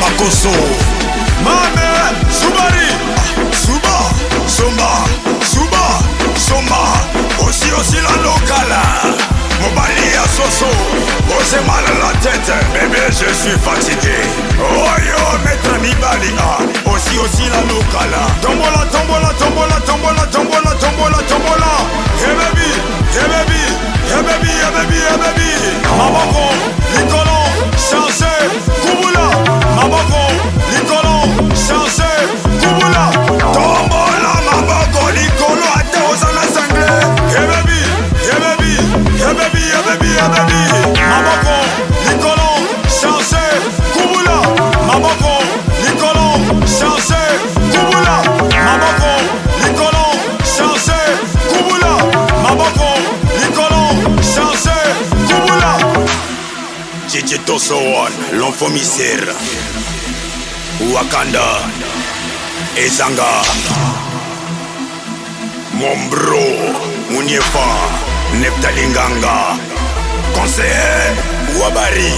Makoso Mame Subari Suba Soma Suba Soma Aussi la locale Mobali à Soso J'ai mal à la tête Bébé je suis fatigué Oh yo maître Mibali Aussi la locale Tombola tombola tombola tombola tombola tombola tombola Hey baby Hey baby Hey baby Hey baby Hey baby Maboko Likolo Chance Kubula Maboko, Nicolo, Chance, Kubula Tombola, Maboko, Nicolo, ate osana sangle Hey baby, hey baby, hey baby, hey baby, hey baby Maboko, Nicolo, Chance, Kubula Maboko, Nicolo, Chance, Kubula Maboko, Nicolo, Chance, Kubula Maboko, Nicolo, Chance, Kubula Chichi Toso One, l'enfant misère Wakanda Ezanga Mombro Munyefa Neptalinganga Conseiller Wabari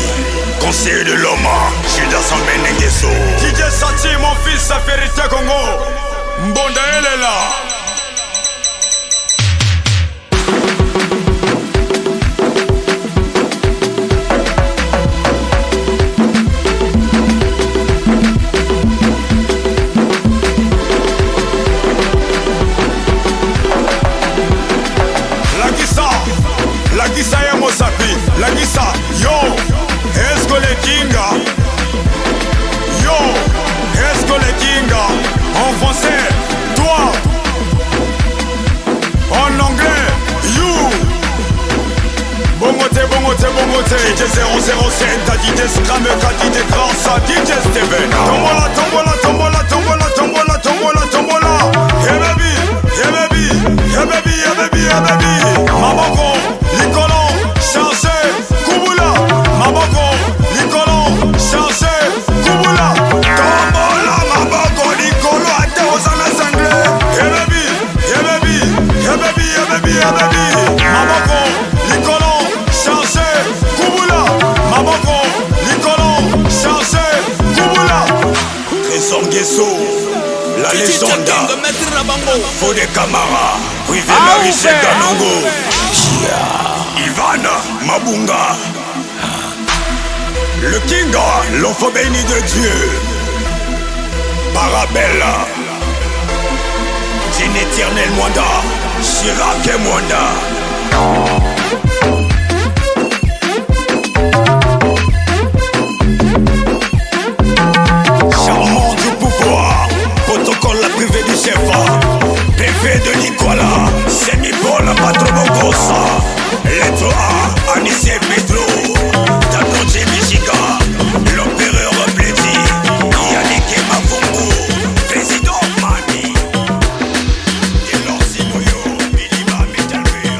Conseiller de l'Oma Chida Menengeso DJ Sati mon fils sa vérité Congo Mbonda Elela Lagisa ya Mosapi, Lagisa, yo, est-ce que les kinga? Yo, est-ce que les kinga? En français, toi. En anglais, you. Bongote, bongote, bongote. DJ 007, DJ Scram, DJ Grasa, DJ Steven. Tombola, tombola, tombola, tombola, tombola, tombola, tombola. Hey baby, hey baby, hey baby, hey baby, hey baby. Maboko. Nicolo, Chance, Kubula Maboko, Nicolo, Chance, Kubula Tombola, Maboko, Nicolo, ate osana sangle Hey baby, hey baby, hey baby, hey baby, hey baby Maboko, Nicolo, Chance, Kubula Maboko, Nicolo, Chance, Kubula Trésor Guesso la légende Fodé Camara, Privé Marisé Ganongo, Ivan Mabunga, le King, l'enfant béni de Dieu, Parabella, Din éternel Mwanda, Chirac et Mwanda. Charmant du pouvoir, protocole la privé du chef, PV de Nicolas, Semi-Paul, Patro Bogosa, Lettre A, Anissé Pedro, Tatonji Michiga, l'opéreur Bledi, Yannick Mavongo, Président Mani, Delors Sinoyo, Biliba Metalvir.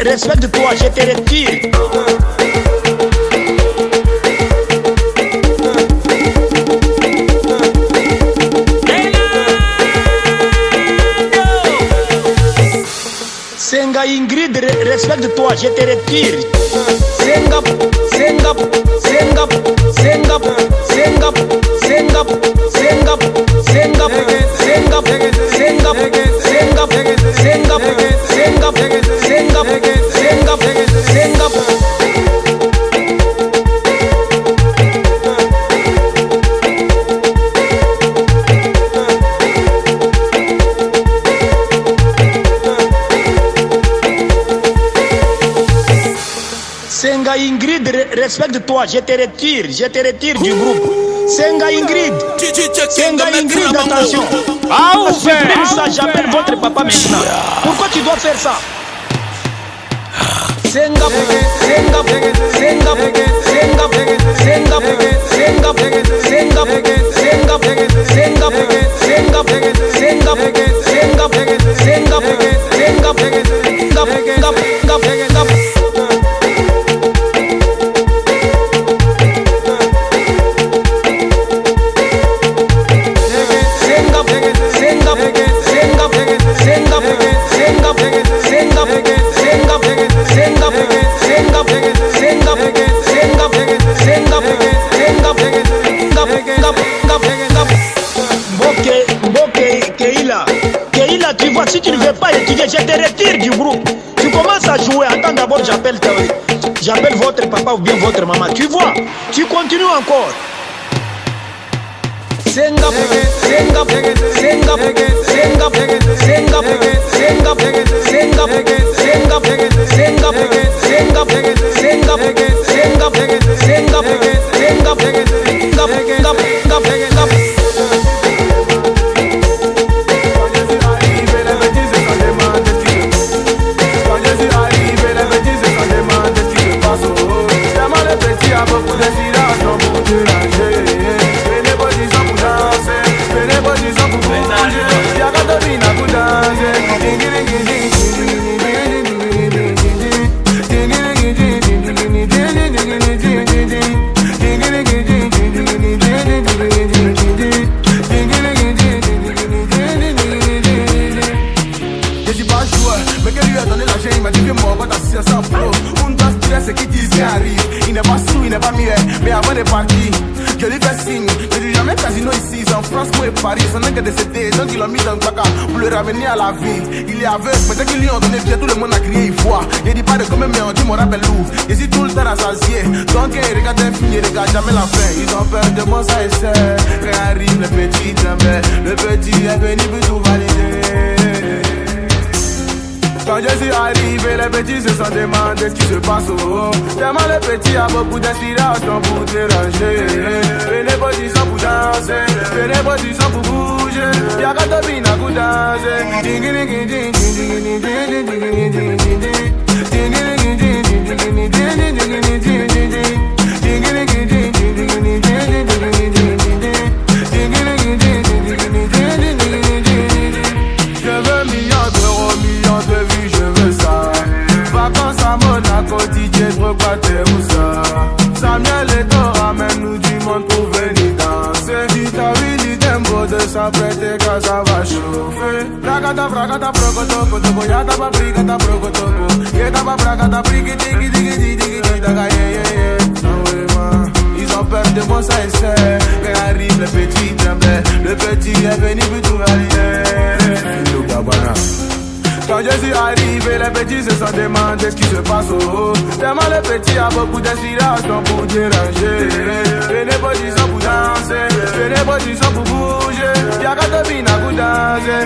Respecte-toi, je te retire. Senga Ingrid, respecte-toi, je te retire. Senga, Senga, Senga, Senga, Senga, Senga, Senga, Senga, Senga, Senga, Senga, Senga, Senga, Senga, Senga. Senga Ingrid, respecte-toi, je te retire du groupe. Senga Ingrid, Senga Ingrid, attention. Supprime ça, j'appelle votre papa maintenant. Pourquoi tu dois faire ça? Senga, Senga, Senga, Senga, Senga, Senga, Senga, Senga, Senga, Senga, Senga, Senga, si tu ne veux pas étudier, je te retire du groupe. Tu commences à jouer. Attends d'abord, j'appelle votre papa ou bien votre maman. Tu vois, tu continues encore. Singap, Singap, Singap, Singap, Singap, Singap, Singap, Singap, Singap, Singap, Singap, Singap, Singap. Mais avant de partir, je lui fais signe. Je dis jamais casino ici, c'est en France ou à Paris. Son nom est décédé, donc ils l'ont mis dans le placard pour le ramener à la vie. Il est aveugle, mais dès qu'ils lui ont donné pied, tout le monde a crié, il voit. Il dit pas de combien, mais on dit mon rappel lourd. Et si tout le temps rassasié, donc il regarde un film, il regarde jamais la fin. Ils ont peur de moi, ça et ça. Quand arrive le petit, le petit est venu pour tout valider. Quand je suis arrivé, les petits se sont demandé ce qui se passe au haut. Tellement les petits a beaucoup d'inspiration pour déranger. Et les petits sont pour danser, et les petits sont pour bouger. Y'a qu'à te bina pour danser. Je veux millions d'euros, millions de vues, je veux ça. Vacances à Monaco, DJ Drogba, t'es où ça? Samuel et Dora, ramène-nous du monde pour venir danser. Si t'as vu du tempo de s'apprêter quand ça va chauffer. Bragata, bragata, procotoco, toco, yata, paprikata, procotoco. Yeta, paprikata, priki, tiki, tiki, tiki, tiki, daga, yeah, yeah, yeah. Ils ont peur de moi, ça et c'est. Quand arrive le petit tremblait, le petit est venu pour tout valider. Quand je suis arrivé, les petits se sont demandé ce qui se passe au haut. Tellement les petits a beaucoup d'inspiration pour déranger. Et les petits sont pour danser, et les petits sont pour bouger. Y'a qu'à te bina pour danser.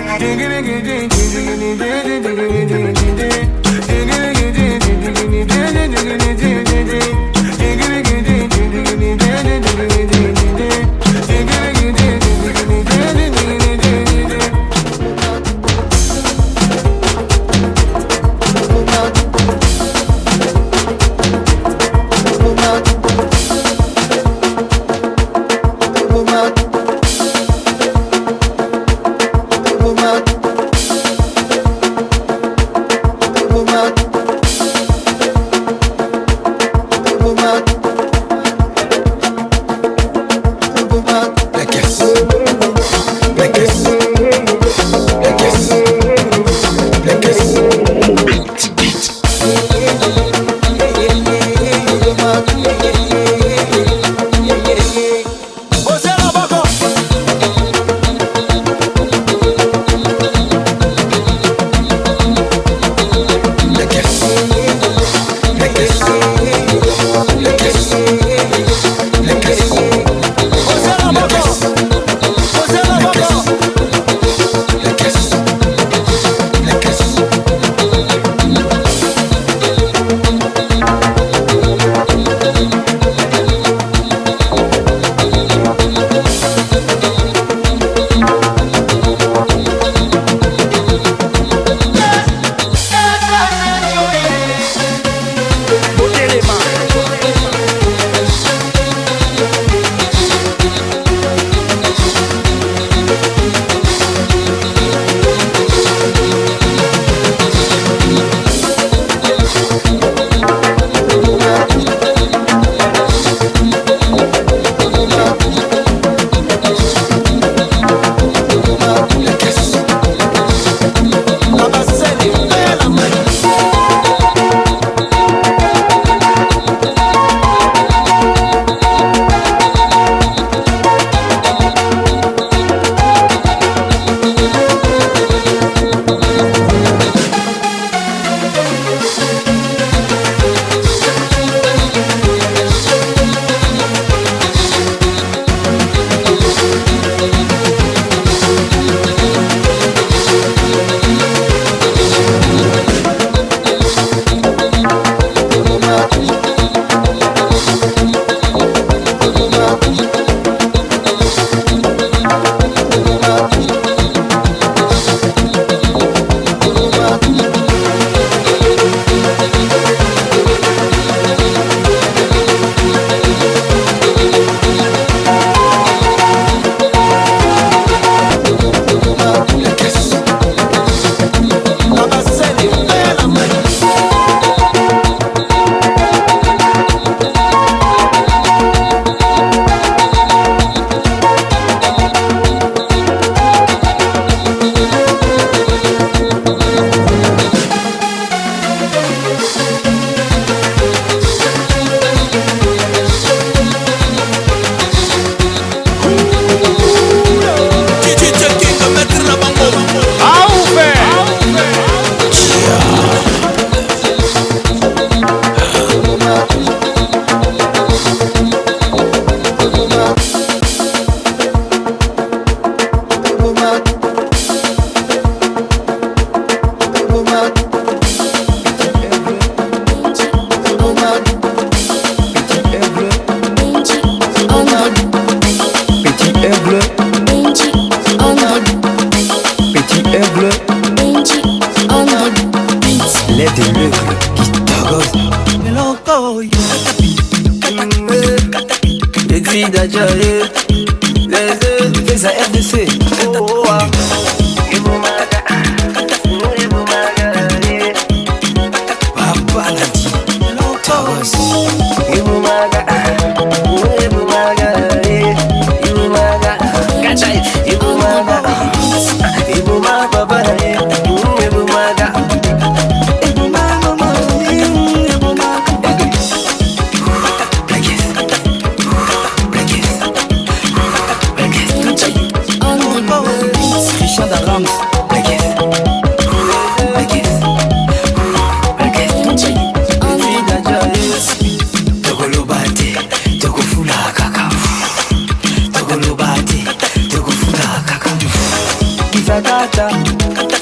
Gisagata,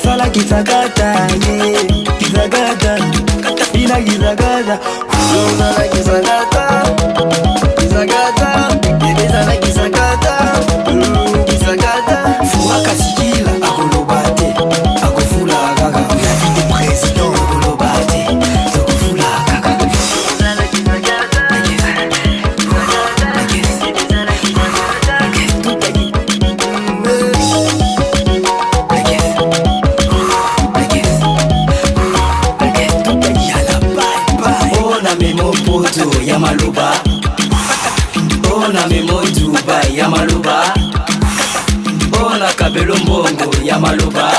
Sala Gisagata, yeah, Gisagata, Ina Gisagata, Sala Gisagata, Gisagata, Sala Gisagata, Gisagata, Fouaka Sikila, Akolobate, Akofula Gaga, la vie du président, Akolobate, Akofula Gaga. Yamaluba, ona memo Dubai, Yamaluba, ona Kabelo Mbongo, Yamaluba.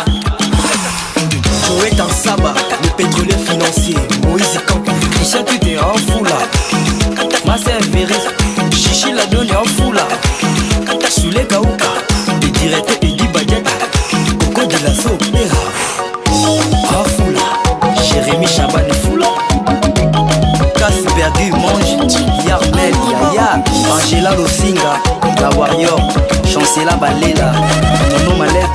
Joël Tansaba, le pétrolier financier, Moïse Kamp, Christian Tuté en foula, Marcel Véris, Chichi la donne en foula, Soulé Kaouka, le directeur Eddie Badiata, Coco de la Sopera, en foula, Jérémy Chabat de foula. Perdu mange, Yarmel, Yaya, Angela Losinga, la Warrior, Chancela Balela, Nono Malek,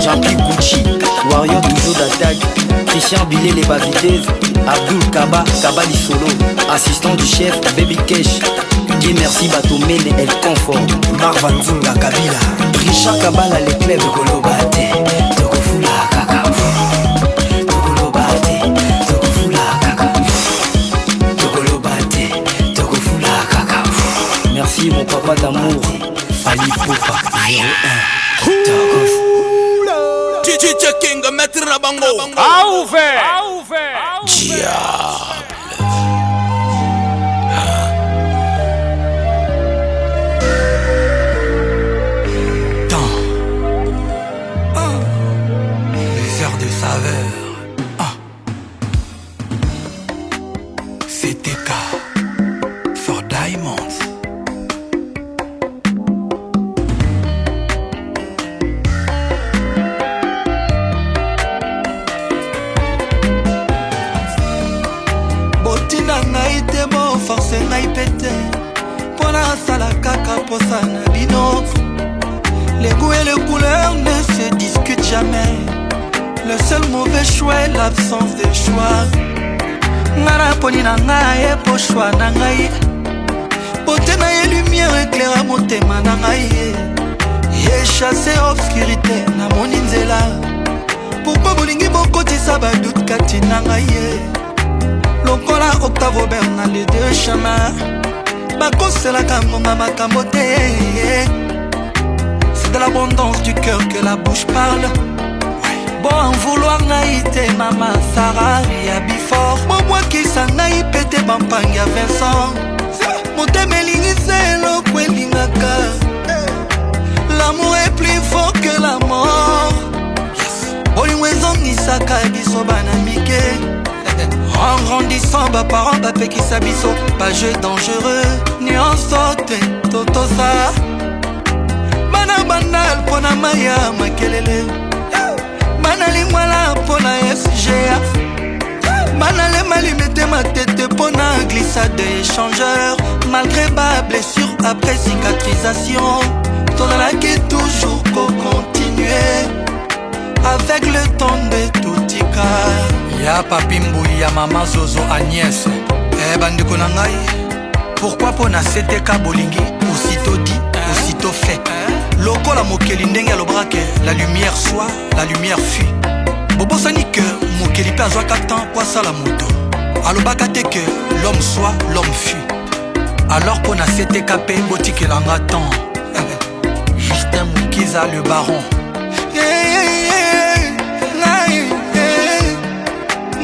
Jean-Pierre Gucci, Warrior toujours d'attaque, Christian Billet les Bavidez, Abdul Kaba, Kabali Solo, assistant du chef, Baby Cash, Dieu merci Batomene El Confort, Marvan Zunga Kabila, Richard Kabala les clubs de Golobate, Tokofula Kaka. Merci mon papa d'amour, Ali Poupa 01. Titi King, maître Rabango. Diable. Temps. Les heures de saveur. CTK for Diamonds. Force ngai pété Pona sala kaka posa na bino. Les goûts et les couleurs ne se discutent jamais. Le seul mauvais choix est l'absence de choix. Ngana poni na ngai po choix na ngai. Beauté na ye lumière éclaira motema na ngai. Ye chassé obscurité na moni nzela. Pourquoi bolingi bokotisa badoute kati na ngai. Lokola Octave Aubert na les deux chemins. Bakoselaka monga makambo te. C'est de l'abondance du cœur que la bouche parle. Bon en vouloir naïté mama Sarah ya before. Bon moi qui sa naï pété bampang ya Vincent. Monte melingi zelo kwelingaka. L'amour est plus fort que la mort. Olingwezong nisaka biso banamike. En grandissant, bas parents, bas qui s'abisso, pas jeu dangereux, nuance saute, toto ça. Bana banal, pona maya, makelele. Banali mwala, pona SGA. Banale malimete ma tête, pona glissade échangeur. Malgré bas blessure, après cicatrisation. Ton la qui toujours qu'au continuer. Avec le temps de tout tika. Ya papi Mbouy, ya maman Zozo Agnès. Bandeko na ngai. Pourquoi pona CTK bolingi? Aussitôt dit, aussitôt fait. Loko la mokeli ndenge ya lobrake. La lumière soit, la lumière fuit. Bobo sani que mokeli pe azwa katan kwa sala moto. Alobaka te que l'homme soit, l'homme fuit. Alors pona CTK pe botikelanga temps. Justin Moukiza le baron.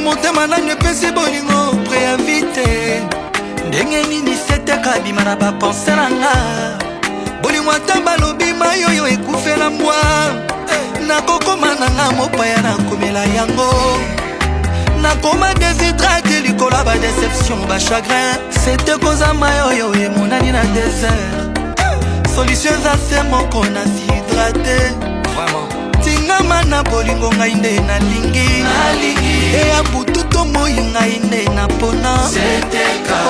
Motema nani pesi bolingo préinvité. Ndenge nini CTK bima na bapense nanga. Bolingo ata balobi mayoyo ekufela mbwa. Nakokoma nanga mopaya nakomela yango. Nakoma déshydraté likola ba déception ba chagrin. C'était koza mayoyo emonani na désert. Solution za se moko na s'hydrater. Vraiment. Tingama na bolingo ngai nde na lingi. Eya butu to moi ngai nde na pona.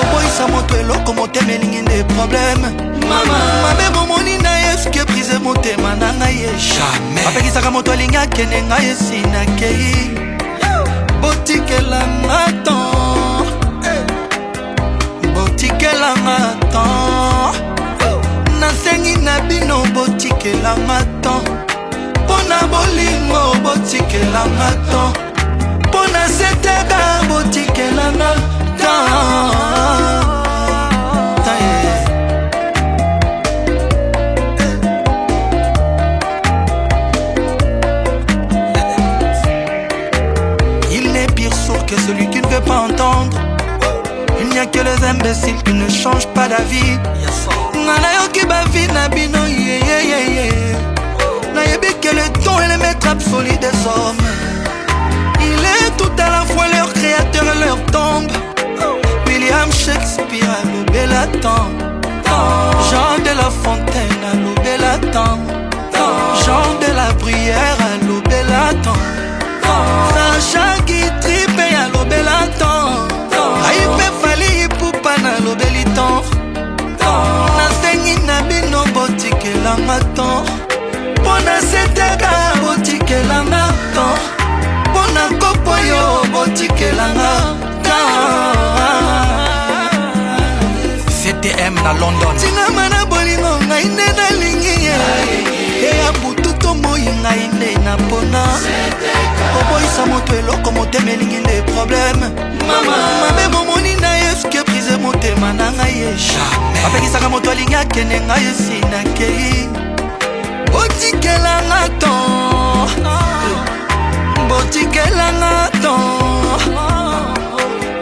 Oboisa moto eloko motema elingi nde problème. Mabe bomoni na ye eske brise motema na ngai ye jamais apekisaka moto alingi akende ngai esina kei botikelanga tan botikelanga tan nasengi na bino botikelanga tan mpona bolingo botikelanga tan mpona seteka botikelanga tan. Que celui qui ne veut pas entendre. Il n'y a que les imbéciles qui ne changent pas d'avis. Nanayoki bavi na bino nayebi que le temps est le maître absolu des hommes. Il est tout à la fois leur créateur et leur tombe. William Shakespeare a lobé la temps. Jean de la Fontaine a lobé la temps. Jean de la Bruyère a lobé la temps. Sacha Guitry pe ya lobela tan aipe fali ipupa na lobeli tan nasengi na bino botikelanga tan mpona seteka botikelanga tan mpona kopo yo botikelanga tan. CTM na London tingama na bolingo ngai nde nalingi ye eya butu tomoi ngai nde na mpona oboyisa moto eloko motema elingi nde problème mabe momoni na ye suki brise motema na ngai ye apekisaka moto alingi akende ngai esina kei botikelanga tan botikelanga tan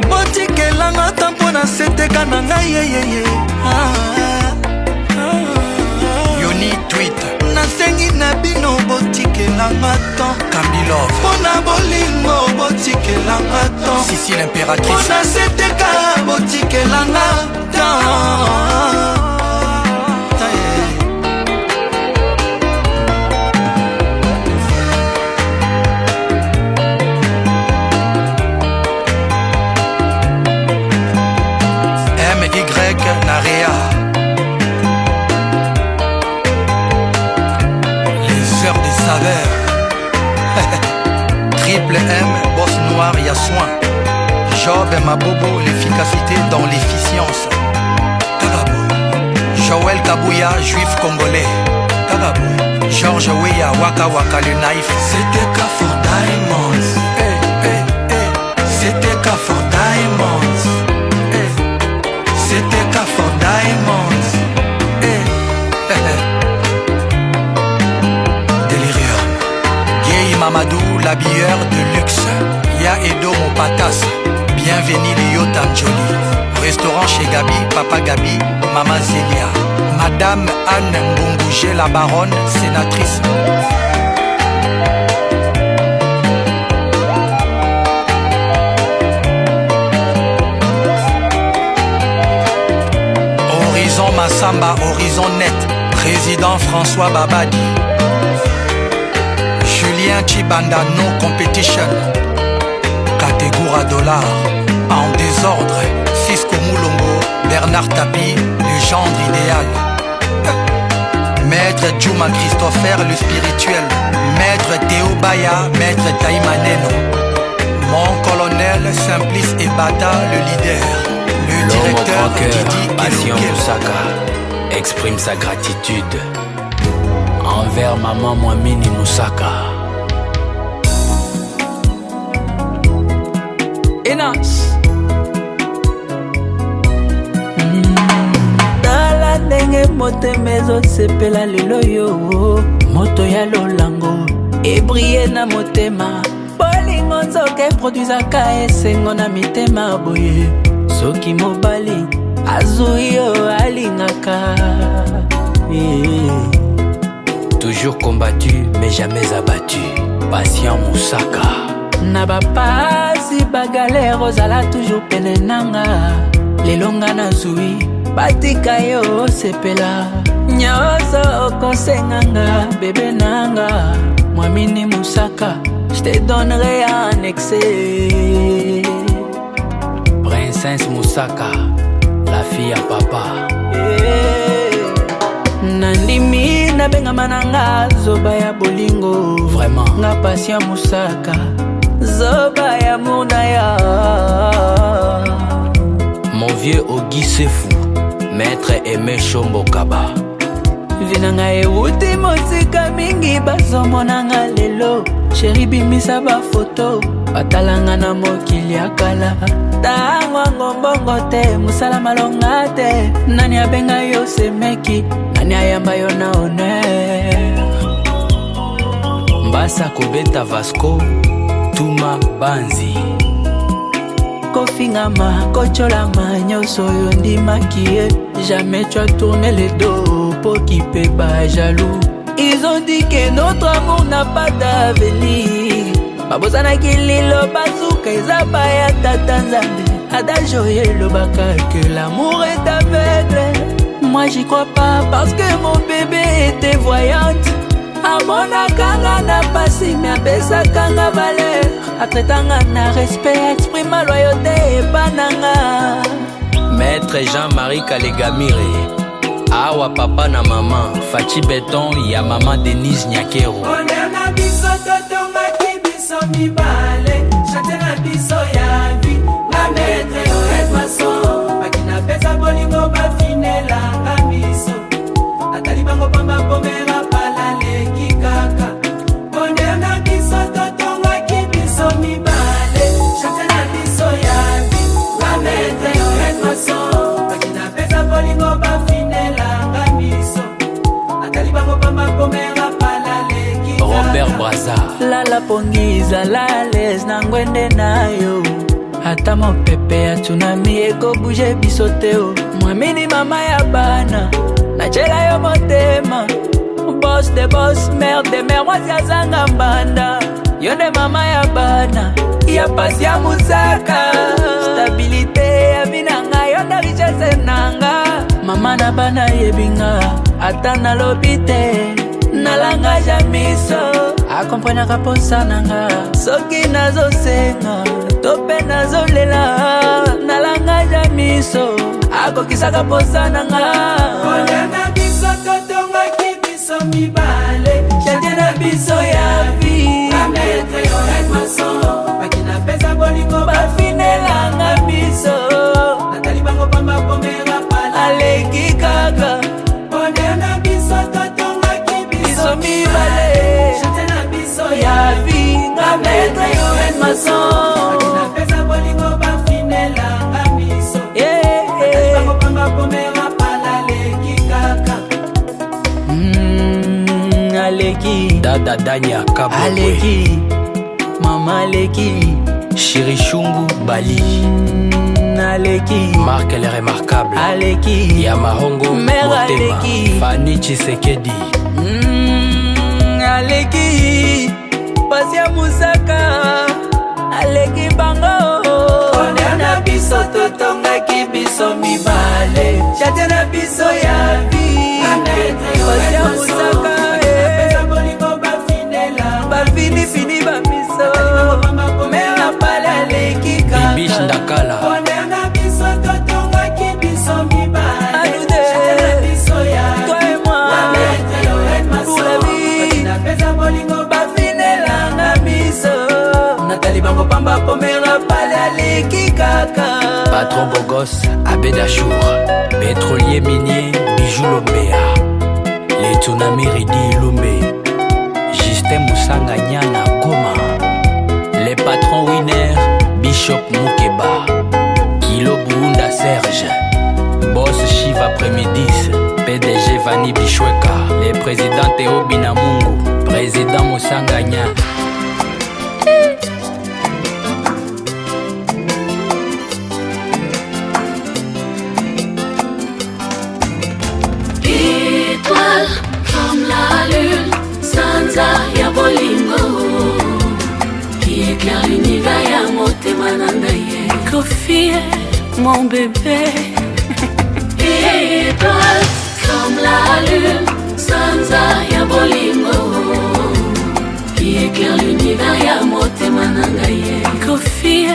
botikelanga tan mpona seteka na ngai yeyeye yoni tweet nasengi na bino botikelanga tan Kambilov mpona bolingo botikelanga tan Sissi l'impératrice mpona seteka botikelanga tan. Narea les heures des saveurs. Triple M, boss noir, y'a soin. Job et Mabobo, l'efficacité dans l'efficience. Kagabou. Joël Kabouya, juif congolais. Kagabou. George Weah, Waka Waka le naïf. C'était K for Diamonds. C'était K for Diamonds. C'était K for Diamonds. Delirium. Gay Mamadou, l'habilleur de luxe. Ya Edo mon patas. Bienvenue les Yotam Jolie. Restaurant chez Gabi, Papa Gabi, Maman Zélia. Madame Anne Mbongougé, la baronne, sénatrice. Horizon Massamba, horizon net. Président François Babadi. Julien Chibanda, no competition. Catégorie à dollars. En désordre. Cisco Moulongo, Bernard Tapie, le gendre idéal. Maître Juma Christopher, le spirituel. Maître Théo Baya, Maître Taïmaneno. Mon colonel Simplice Ebata, le leader. Le directeur Didi Passion Moussaka exprime sa gratitude envers maman Mwamini Moussaka. Enas tala ndenge motema ezosepela lelo yo moto ya lolango ebrie na motema bolingo nzoka eprodwisaka esengo na mitema boye soki mobali azwi yo alingaka toujours combattu mais jamais abattu. Patient Moussaka na bapasi bagalere ozala toujours pene nanga lelonga na zwi batika yo sepela nyoso okosenganga bebe nanga Mwamini Moussaka je te donnerai un excès. Princesse Moussaka, la fille à papa. Nandimi nabenga mananga zoba ya bolingo. Vraiment. Nga patient musaka zoba ya monaya. Mon vieux Ogi Sefu, Maître Aimé Chombo Kaba. Vinanga euti mosika mingi bazomonanga lelo. Chéri bimisa ba photo batalanga na mokili ya kala. Tango ngombongo te musala malonga te. Nani abenga yo semeki, nani ayamba yo na honneur. Mbasa kobeta Vasco, Tuma Banzi. Kofingama, kocholama, nyoso yo ndimaki. Jamais tu as tourné les dos pour qui peut pas jaloux. Ils ont dit que notre amour n'a pas d'avenir. Babosana kililo bazuka ezaba ya tata nzambe. Adagio yelo baka que l'amour est aveugle. Moi j'y crois pas parce que mon bébé était voyante. Amona kanga na pasi mais abesa kanga valeur. Atretanga na respect, exprime ma loyauté et bananga. Maître Jean-Marie Kalegamire. Awa papa na maman Fachi Beton ya maman Denise Nyakero. Onena biso totonga kibiso mibale. Chate na biso ya vi. Na maître yo et maçon. Bakina pesa bolingo bafinela kamiso. Natali bango pamba pomera pala leki kaka. Onena biso totonga kibiso mibale. Chate na biso ya vi. Na maître yo et maçon. Bakina pesa bolingo bafinela. Robert Braza. Lala pongiza lales na ngwende nayo. Ata mopepe ya tsunami eko bouge bisoteo. Mwamini mama ya bana na chela yo motema. Boss de boss, mère de mère, wazi ya zanga mbanda. Yone mama ya bana ya pasi ya musaka. Stabilité ya binanga yonda richesse nanga. Mama na bana yebinga ata na lobite. Nalanga jamiso akompanya kaposa nanga. Soki nazo senga tope nazo lela. Nalanga jamiso akokisa kaposa nanga. Onena biso totonga kibiso mibale. Chante na biso ya vi. Na maître yo et maçon. Bakina pesa bolingo bafinelanga biso. Natali bango pamba pomera pala aleki kaka. Onena biso totonga kibiso mibale. Chante na biso ya vi. Na maître yo et maçon. Bakina pesa bolingo bafinelanga biso. Natali bango pamba pomera pala leki kaka. Aleki Dada Danya Kabwe. Aleki Mama Aleki Chirichungu Bali. Aleki Marc le remarquable. Aleki Yamahongo Mère Motema. Aleki Fanny Tshisekedi. Aleki Pasia Musaka. Aleki bango. Onena biso totonga kibiso mibale. Chate na biso ya vi. Pasia Musaka. Bafini fini bamiso. Mera pala leki kaka. Bibish Ndakala. Onena biso totonga kibiso mibale. Alude. Toi et moi. Pour la vie. Bafinelanga miso. Natali bango pamba pomera pala leki kaka. Patron Bogos Abedachour. Pétrolier minier Bijou Lombea. Les tsunamis Ridi Lumbe. Justin Moussanga Nyana Goma. Les patrons Winner Bishop Moukeba. Kilo Buunda Serge. Boss Shiva après-midi. PDG Vani Bishweka. Les présidents Théo Binamungu. Président Moussanga Nyana. Étoile comme la lune, Sanza ya bolingo qui éclaire l'univers ya motema na ngai. Kofi, mon bébé. Étoile comme la lune, Sanza ya bolingo qui éclaire l'univers ya motema na ngai. Kofi,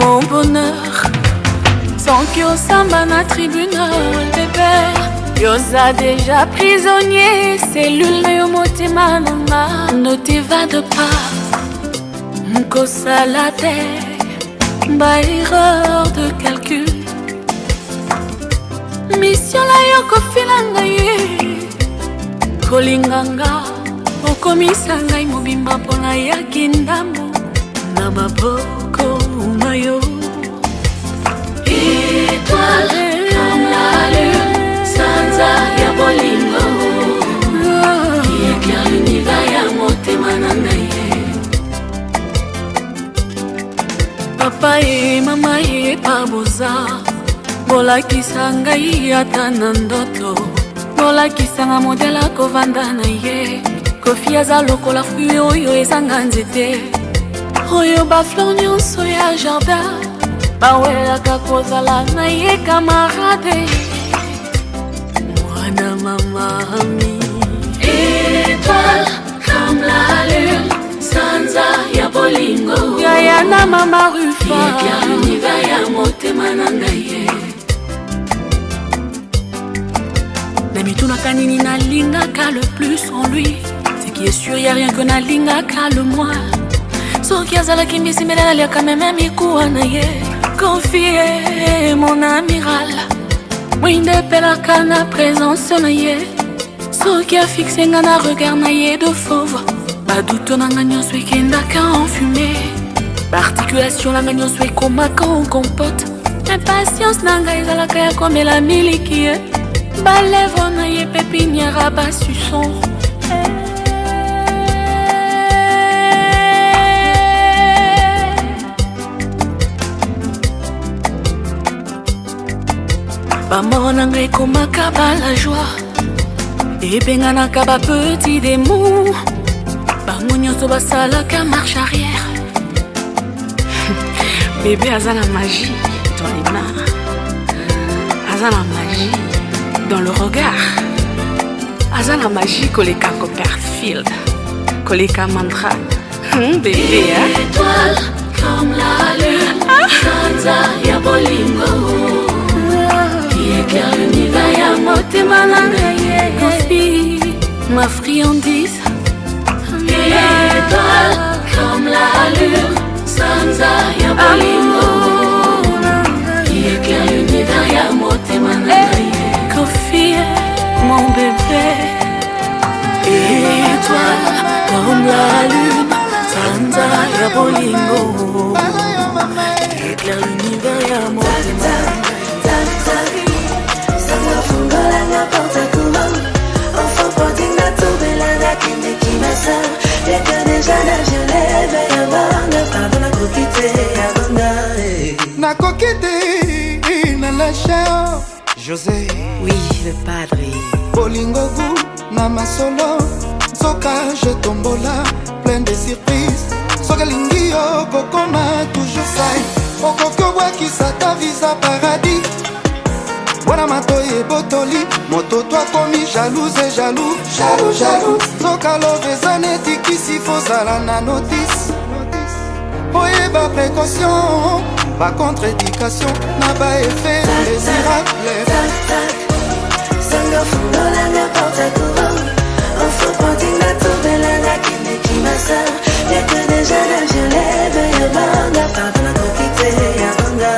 mon bonheur. Sans que au samba na tribunal, bébé. Yosa déjà prisonnier, cellule yo motema nanga. Ne t'évade pas, Nkosa la terre, ba erreur de calcul. Mission la yo kofilanga ye, kolinganga, okomisa ngai mobimba mpona yaki ndambo na maboko mayo. Étoile comme la lune, sanza ya bolingo, qui éclaire l'univers ya motema na ngai. Papa et mama et paboza, bolakisa ngai ata na ndoto, bolakisanga modele akovanda na ye. Kofi aza lokola fruit oyo ezanga nzete, oyo bafleur nyonso ya jardin bawelaka kozala na ye camarade. Mwana mamami, étoile comme la lune, sanza ya bolingo, yaya na mama rufa, éclaire l'univers ya motema na ngai ye. Namitunaka nini nalingaka le plus en lui, ce qui est sûr y'a rien que nalingaka le moins. Soki azalaki mbisi mbele naliaka meme mikuwa na ye. Confier mon amiral, mwinde pelaka na présence na ye. Soki afixe nga na regard na ye de fauve, baduto nanga nyonso ekendaka en fumée. Articulation nanga nyonso ekomaka en compote. Impatience nanga ezalaka ya komela miliki ye. Balèvre na ye pépinière basuson. Bamor na ngai komaka ba la joie, ebenganaka ba petit démon, bango nyonso basalaka marche arrière. Bébé aza la magie dans les mains, aza la magie dans le regard, aza la magie koleka Copperfield, koleka mantra. Bébé hein? Étoile comme la lune, sanza ya bolingo, éclaire l'univers ya motema na ngai. Kofi, ma friandise, étoile comme la lune, sanza ya bolingo, qui éclaire l'univers ya motema na ngai. Kofi, mon bébé, étoile comme la lune, sanza ya bolingo, qui éclaire l'univers ya motema na ngai. Nakokite na la chao José, oui le padre. Bolingogu na masolo, soka je tombola, plein de surprises. Soka lingio kokoma toujours sai, okoko wakisa ta visa paradis. Wana matoye botoli, moto toi komi jalouse et jaloux, jaloux, jaloux. Soka lovezane tikisi fozala na notice. Oye ba précaution, ba contre-éducation, na ba effet désirable. Sanga fungola n'importe courant, on faut prendre la toubelle la kine qui ma soeur. Y'a que déjà la violet, veuille banga, pardon la coquille, y'a banga.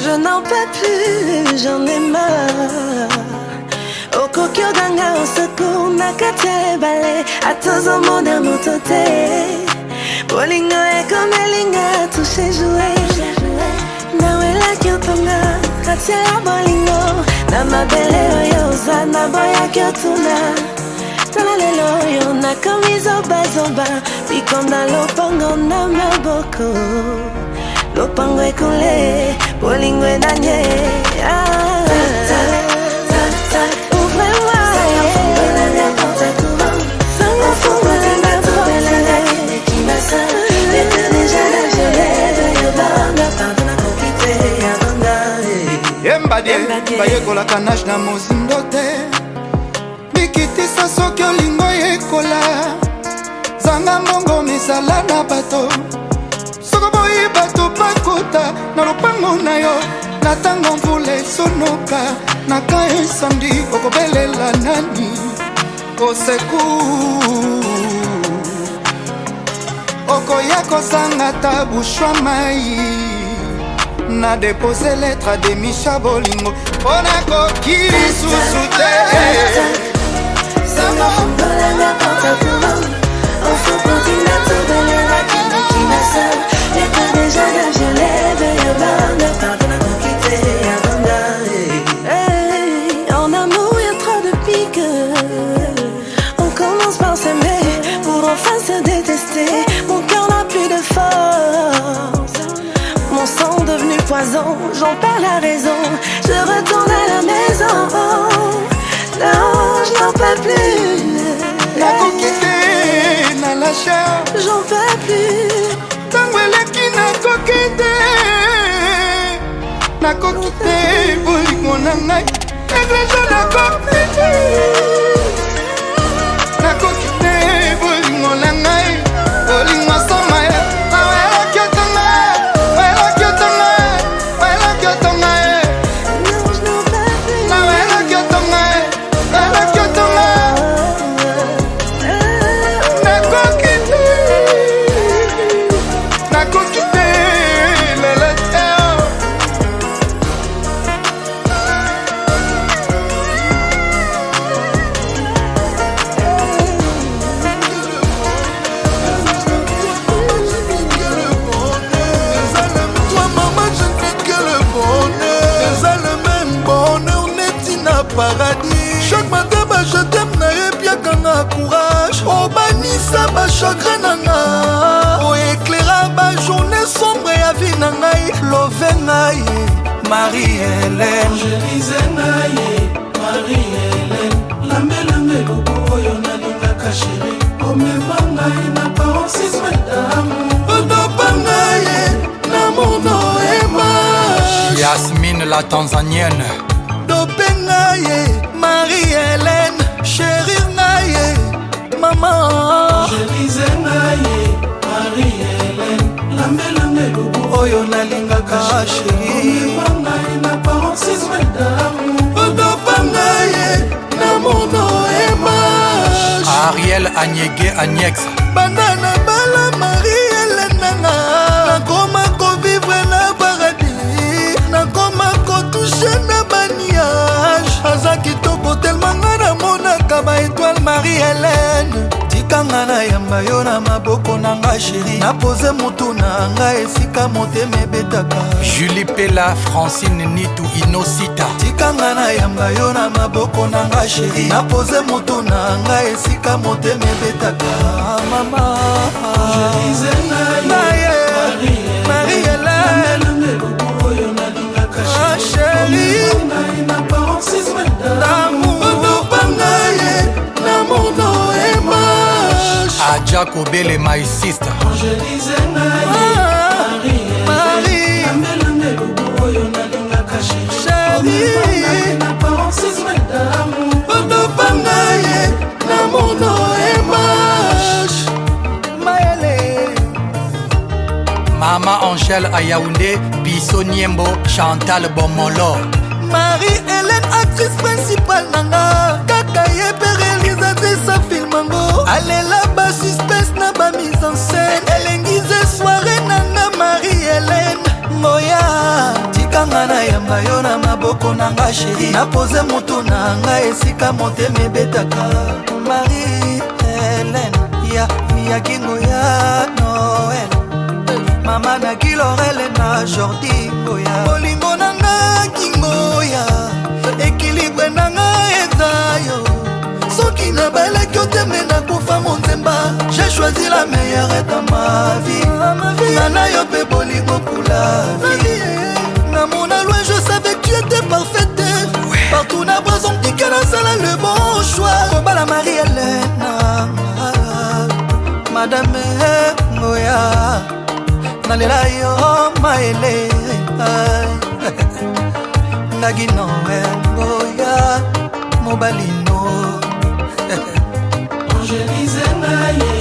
Je n'en peux plus, j'en ai marre. Au coquille ganga, au secours, n'a qu'à tirer balai, à tous au monde à mon toté. Bolingo est comme Elinga, touché joué. Nawela kyotonga, katia la bolingo. Na mabele oyoza, na boya kyotuna. Tala lelo yo, na kamizo bazoba. Bikonda lopango na maboko. Lopango ekule, bolingo edanye. Ouvre-moi, sangafungola n'importe comment. Sangafungola n'importe comment. Yembadie, bayekola kanash na mozindo te. Mikitisa soki olingo yekola, zanga mbongo misala na bato. Soko boyi bato bakota na lopango na yo, na ntango mvula esonoka naka esandi okobelela nani koseku okoya kosanga ta bushwa mai na depose lettre de Micha Bolingo mpona koki lisusu te En amour y'a trop de piques. On commence par s'aimer pour enfin se détester. Mon cœur n'a plus de force, mon sang devenu poison, j'en perds la raison. Je retourne à la maison. Non, je n'en peux plus. La coquille na la chair, j'en peux plus. Tango eleki na kokite na kokite bolingo na ngai egreja na kokite na kokite bolingo na ngai bolingo soma ye awela kyotonga awela kyotonga awela kyotonga awela kyotonga awela kyotonga na kokite paradis. Chaque matin je t'aime na epiakanga courage. Obanisa ba chagrin nanga. O éclaira ba journée sombre ya vie na ngai. Love ngai Marie-Hélène. Je disais ngai Marie-Hélène. La melange lobo oyo na lingaka chérie. Omema ngai na paroxysme d'amour. Odopa ngai na mono ema. Yasmine la Tanzanienne. Marie-Hélène, chérie naye, maman. Je disais naye, Marie-Hélène, la melange lobo oyo na lingaka chérie. Naye na paroxysme d'amour. Odopa naye na mono image. Ariel Anyege Agnex. Banana bala Marie-Hélène nanga. Nakoma ko vivre na paradis. Nakoma ko toucher na baniage. Aza kitoko tellement nga namonaka ba étoile Marie-Hélène. Tikanga na yamba yo na maboko na nga chérie. Napose motu na nga esika motema ebetaka. Julie Pella, Francine Nitu Inosita. Tikanga na yamba yo na maboko na nga chérie. Napose motu na nga esika motema ebetaka. Mama je disais naye Marie-Hélène chérie na paroxysme d'amour. Odopangaye na mono image. Adja Kobele my sister. Je disais naye Marie la melange lobo oyo na lingaka chérie. Na paroxysme d'amour. Odopangaye na mono image. Maëlle Mama Angèle Ayaoundé, Bisso Niembo, Chantal Bomolo. Marie-Hélène, actrice principale nanga. Kaka yepe réalisatrice sa filmango. Alela ba suspense na ba mise en scène. Elengize soirée nanga Marie-Hélène. Moya tikanga na yamba yo na maboko nanga chérie. Napose moto nanga esika motema ebetaka. Marie-Hélène ya kingo ya Noël. Mama na Kilorele na Jordi Ngoya. Bolingo nanga kingoya. Équilibre nanga ezayo. Soki na balaki oteme na kufa monzemba. J'ai choisi la meilleure dans ma vie. Nana yo pe bolingo kula vie. Na mona loin je savais que tu étais parfaite. Partout na boison dika na sala le bon choix. Kobala Marie-Hélène. Madame Ngoya. Nalela yo maele Nagi Noël Ngoya Mobalino. Je disais naye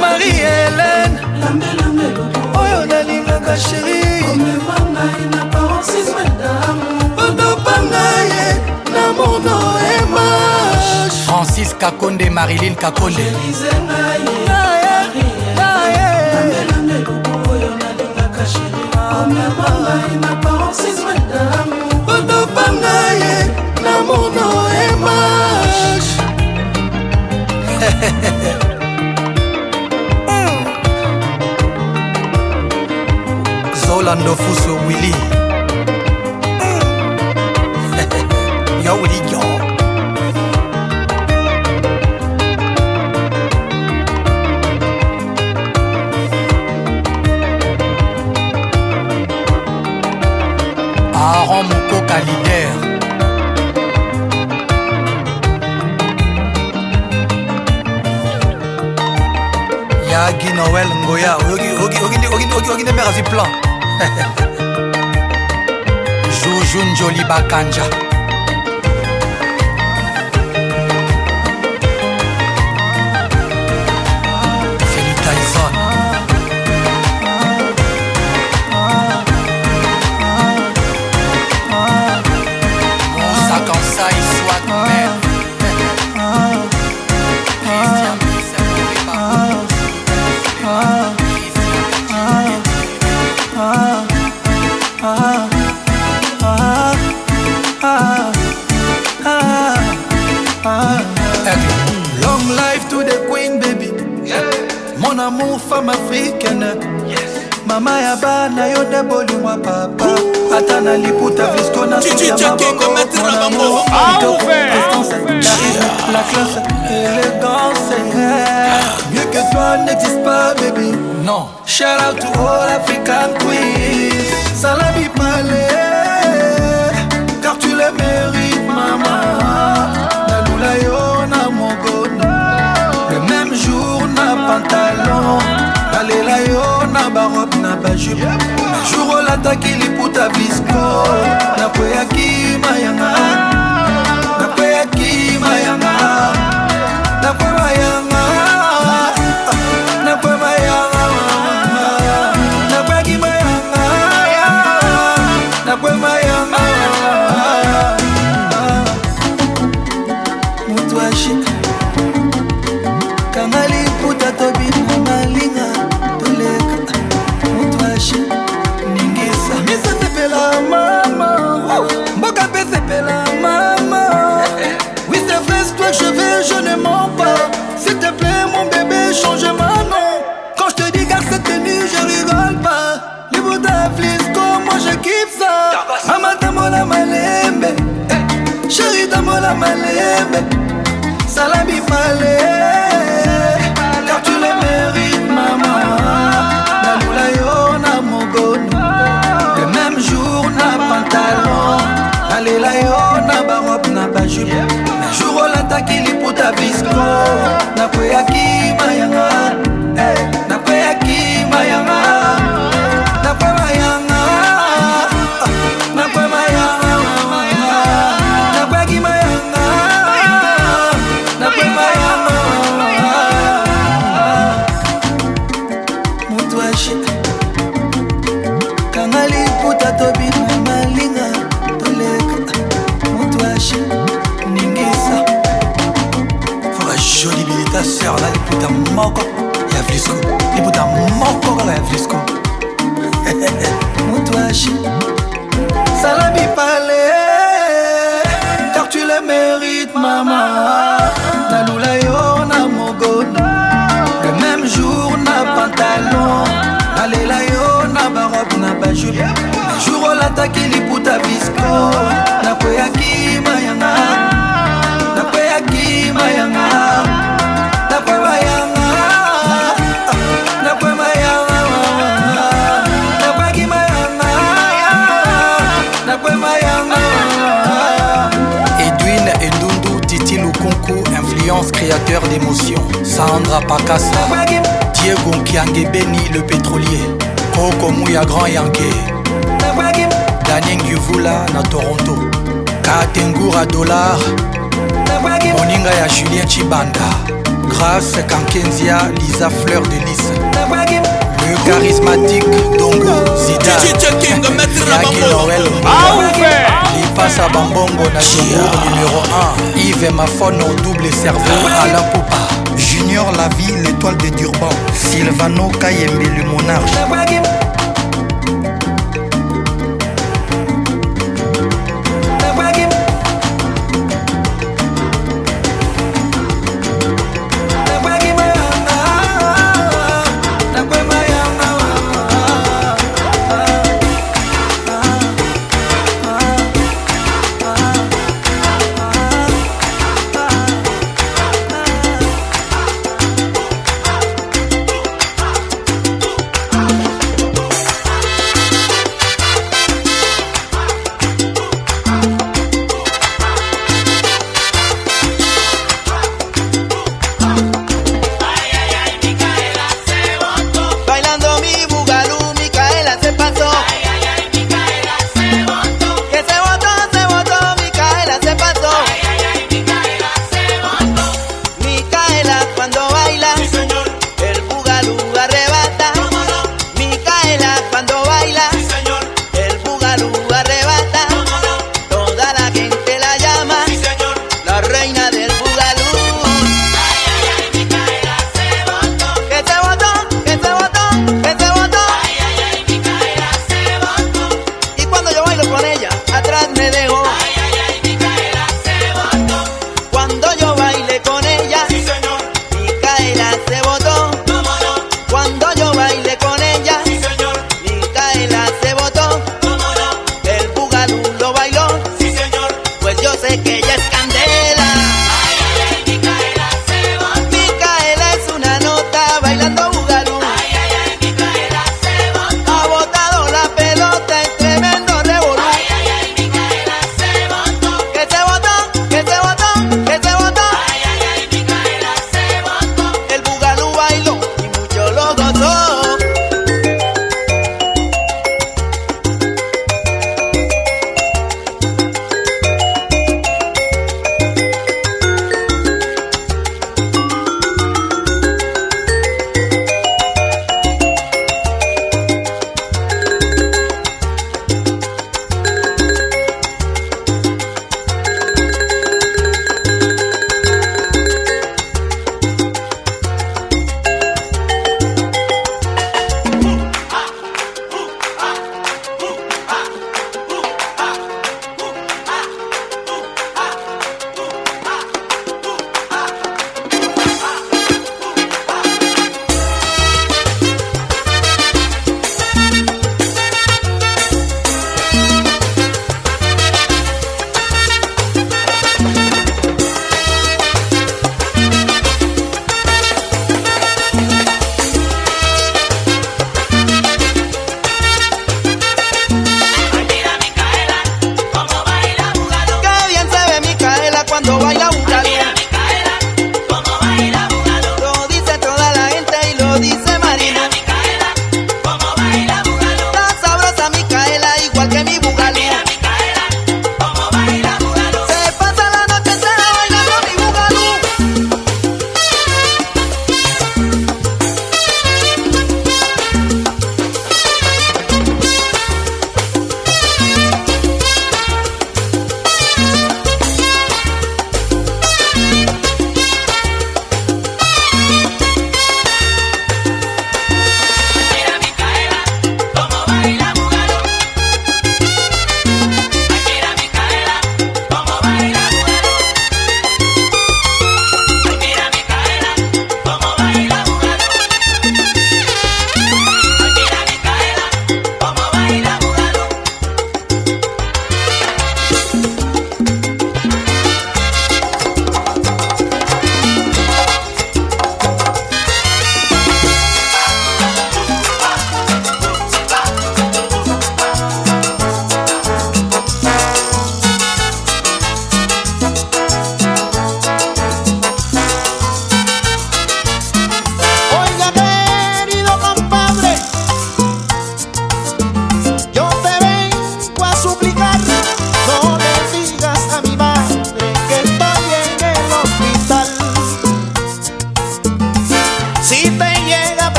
Marie-Hélène la melange lobo oyo na lingaka chérie. Omema ngai na paroxysme paroxysme d'amour otopangaye na mono image Francis Kakonde, Marilyn Kakonde na paroxysme d'amour otopangaye na mono image Zolando Fuso Willy Yo Willy yo Aaron Mukoka leader Yagi Noël Ngoya Ogi ne mère plan Joujou Njoli Bakanja Feli Tyson Moussa Kansai soit mère Christian Pissa Long life to the queen baby Mon amour femme africaine Mama ya bana yo de bolimwa papa Ata na liputa visco na soya maboko Mon amour la classe, élégance Mieux que toi n'existe pas baby Non Shout out to all African queens Salami Palais Car tu le mérites maman Nalula yo na mogono Le même jour na pantalon Nalela yo na barobe na bajupe Na jour olataki liputa visco Nakweyaki mayanga Nakweyaki mayanga Nakwe mayanga Nakwe mayanga Nakweyaki mayanga Nakwe mayanga Mutuashi Kangali puta tobi na malinga Toleka Mutuashi Ningisa Misa sepela mama Mboka pe sepela mama Oui c'est vrai c'est toi que je veux je ne mens pas S'il te plaît mon bébé change ma nom Quand je te dis garde cette tenue je rigole pas Les bouts d'Aflisco moi je kiffe ça Mama tamola malembe Chérie tamola malembe Salami palais Car tu le mérites maman Nalula yo na mogono Le même jour na pantalon Nalela yo na barobe na bajupe Na jour olataki liputa visco Nakweyaki mayanga Nakweyaki mayanga Nakwe mayanga Nakwe mayanga Nakweyaki mayanga Nakwe mayanga Mutuashi Kangali puta tobi na malinga Toleka Mutuashi Ningisa Fora joli bilita sœur là les puta moko Ya Flisco Les puta moko kala ya Flisco Mutuashi Salami palais Car tu le mérites maman Nalula yo na mogono Le même jour na pantalon Nalela yo na barobe na bajupe Na jour olataki liputa visco Nakweyaki mayanga Nakweyaki mayanga Nakwe mayanga Nakwe mayanga Nakweyaki mayanga Nakwe mayanga Edwin Endundu Titi Lukunku Influence créateur d'émotions Sandra Pakassa Diego Nkiange Beni le pétrolier Koko Mouya Grand Yankee Daniel Yuvula na Toronto Katengura Dollar Moninga ya Julien Chibanda Grâce Kankenzia Lisa Fleur de Lys Le charismatique Dongo Zidane Yaki Noël Lipasa Bambongo na Tour numéro 1 Yves Mafono double serveur Alain Poupa Junior La Vie l'étoile de Durban Sylvano Kayembe le monarque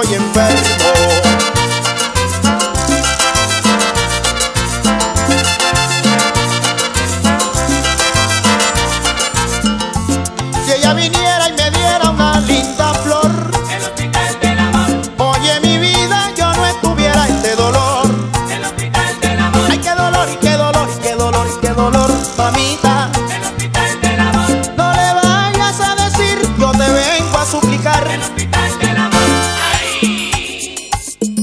estoy enfermo. Si ella viniera y me diera una linda flor, el hospital del amor. Oye mi vida, yo no estuviera este dolor. El hospital del amor. Ay, qué dolor, y qué dolor, y qué dolor, y qué dolor, mamita. El hospital del amor. No le vayas a decir, yo te vengo a suplicar. El hospital del amor. Ay,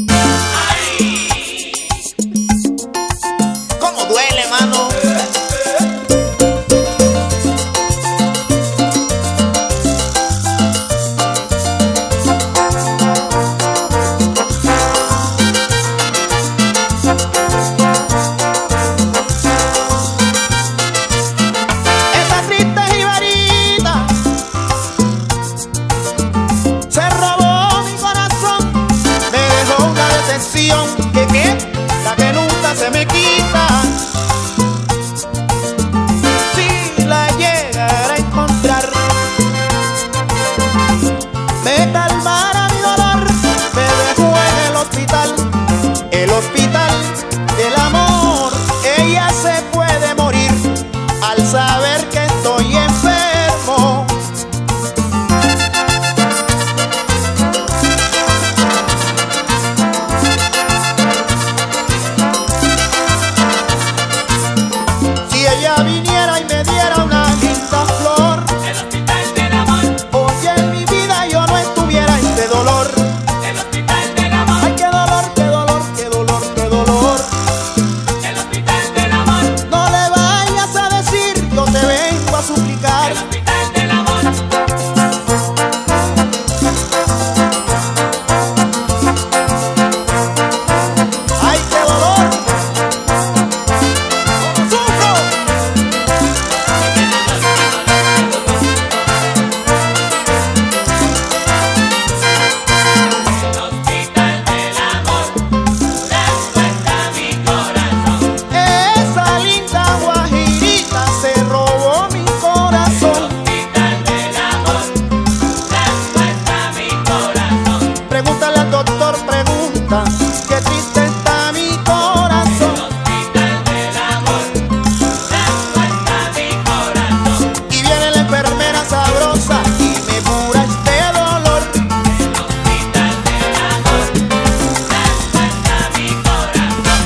ay. ¿Cómo duele, mano? Esa triste jibarita se robó mi corazón, me dejó una decepción que la que nunca se me quita. Si la llegara a encontrar, me calmara mi dolor, me dejó en el hospital del amor. Ella se puede morir al saber que estoy enfermo. Si ella viniera y me diera una linda flor, El hospital del amor. oye en mi vida yo no estuviera este dolor. El hospital del amor. Ay, qué dolor, qué dolor, qué dolor, qué dolor. El hospital del amor. No le vayas a decir, yo te vengo a suplicar. El hospital del amor. Ay, qué dolor. ¿Cómo sufro? El hospital del amor. Respuesta mi corazón. Esa linda guajirita se robó mi corazón. Hospital del amor. Respuesta mi corazón. Pregúntale al doctor, pregunta, qué triste está mi corazón. Hospital del amor. Respuesta mi corazón. Y viene la enfermera sabrosa y me cura este dolor. Hospital del amor. Respuesta mi corazón.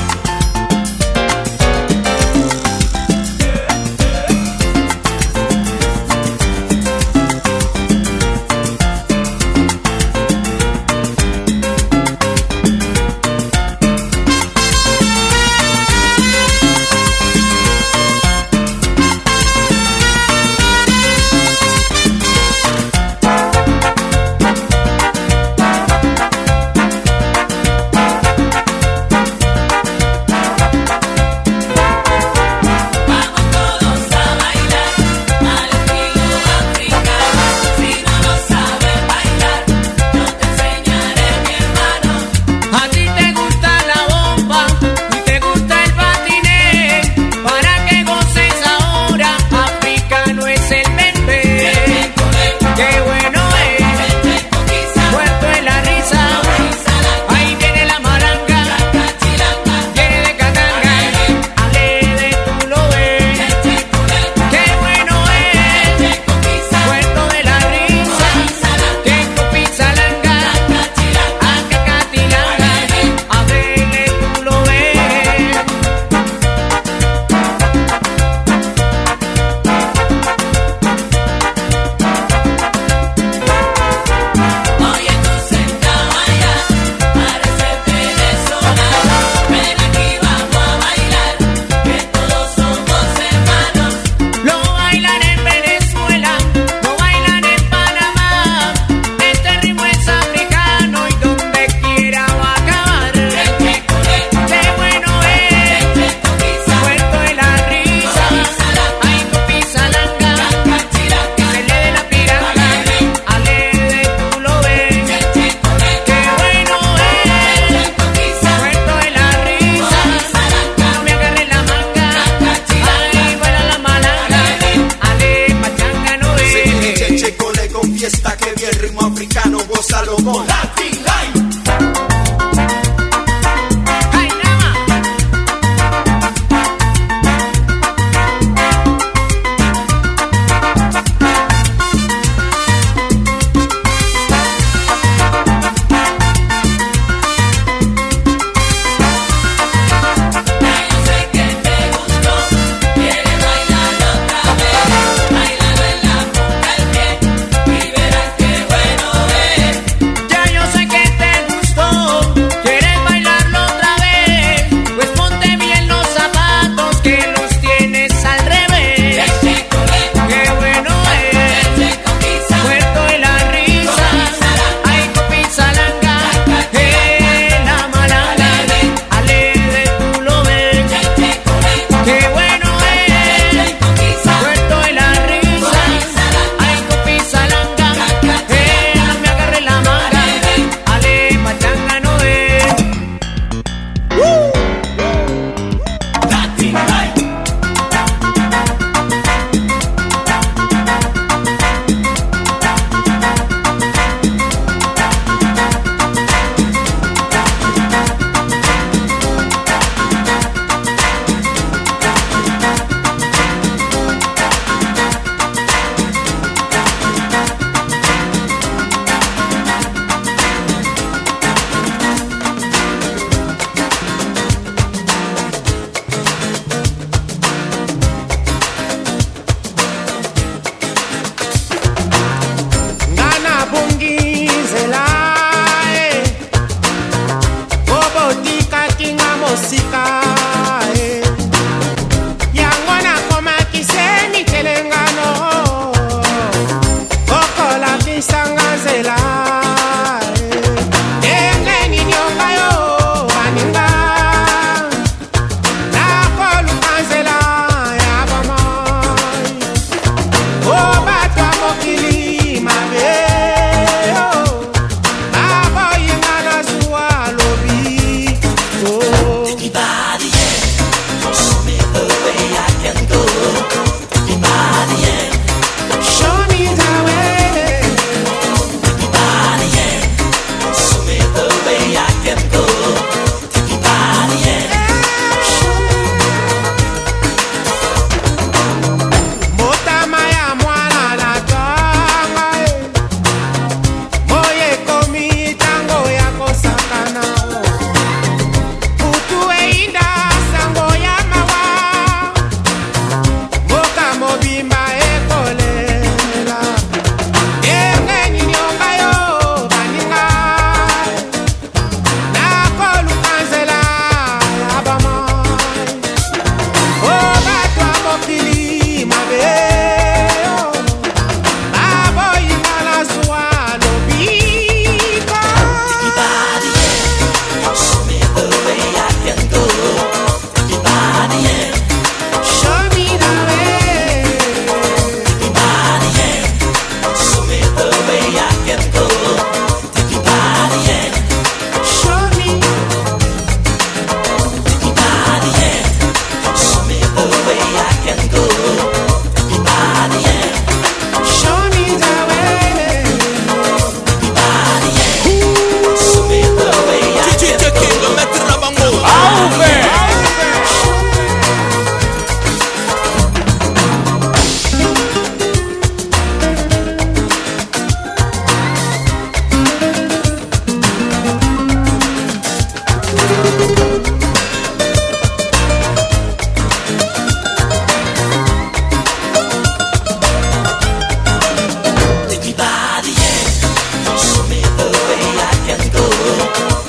body, yeah. Show me the way I can go. Take me body, yeah. Show me the way. Take me body, yeah. Show me the way I can go. Take me body, yeah. Mota maya mwana na tanga, moye komi tango ya kosakana. Utu einda sango ya mawa, moka mobimba ekolela. Engeni nyonga yo baninga, nakolu kanzela ya bama. O batwa mokili mabe, babo ingala zwa lobiko. Take me body, yeah. Show me the way I can go. Take me body, yeah. Show me the way. Take me body, yeah. Show me the way I can go. Take me body, yeah. Show me. Take me body, yeah. Show me the way I can go. Take me body, yeah. Show me the way. Take me body, yeah. Show me the way I can go. Take me body, yeah. Show me the way I can go.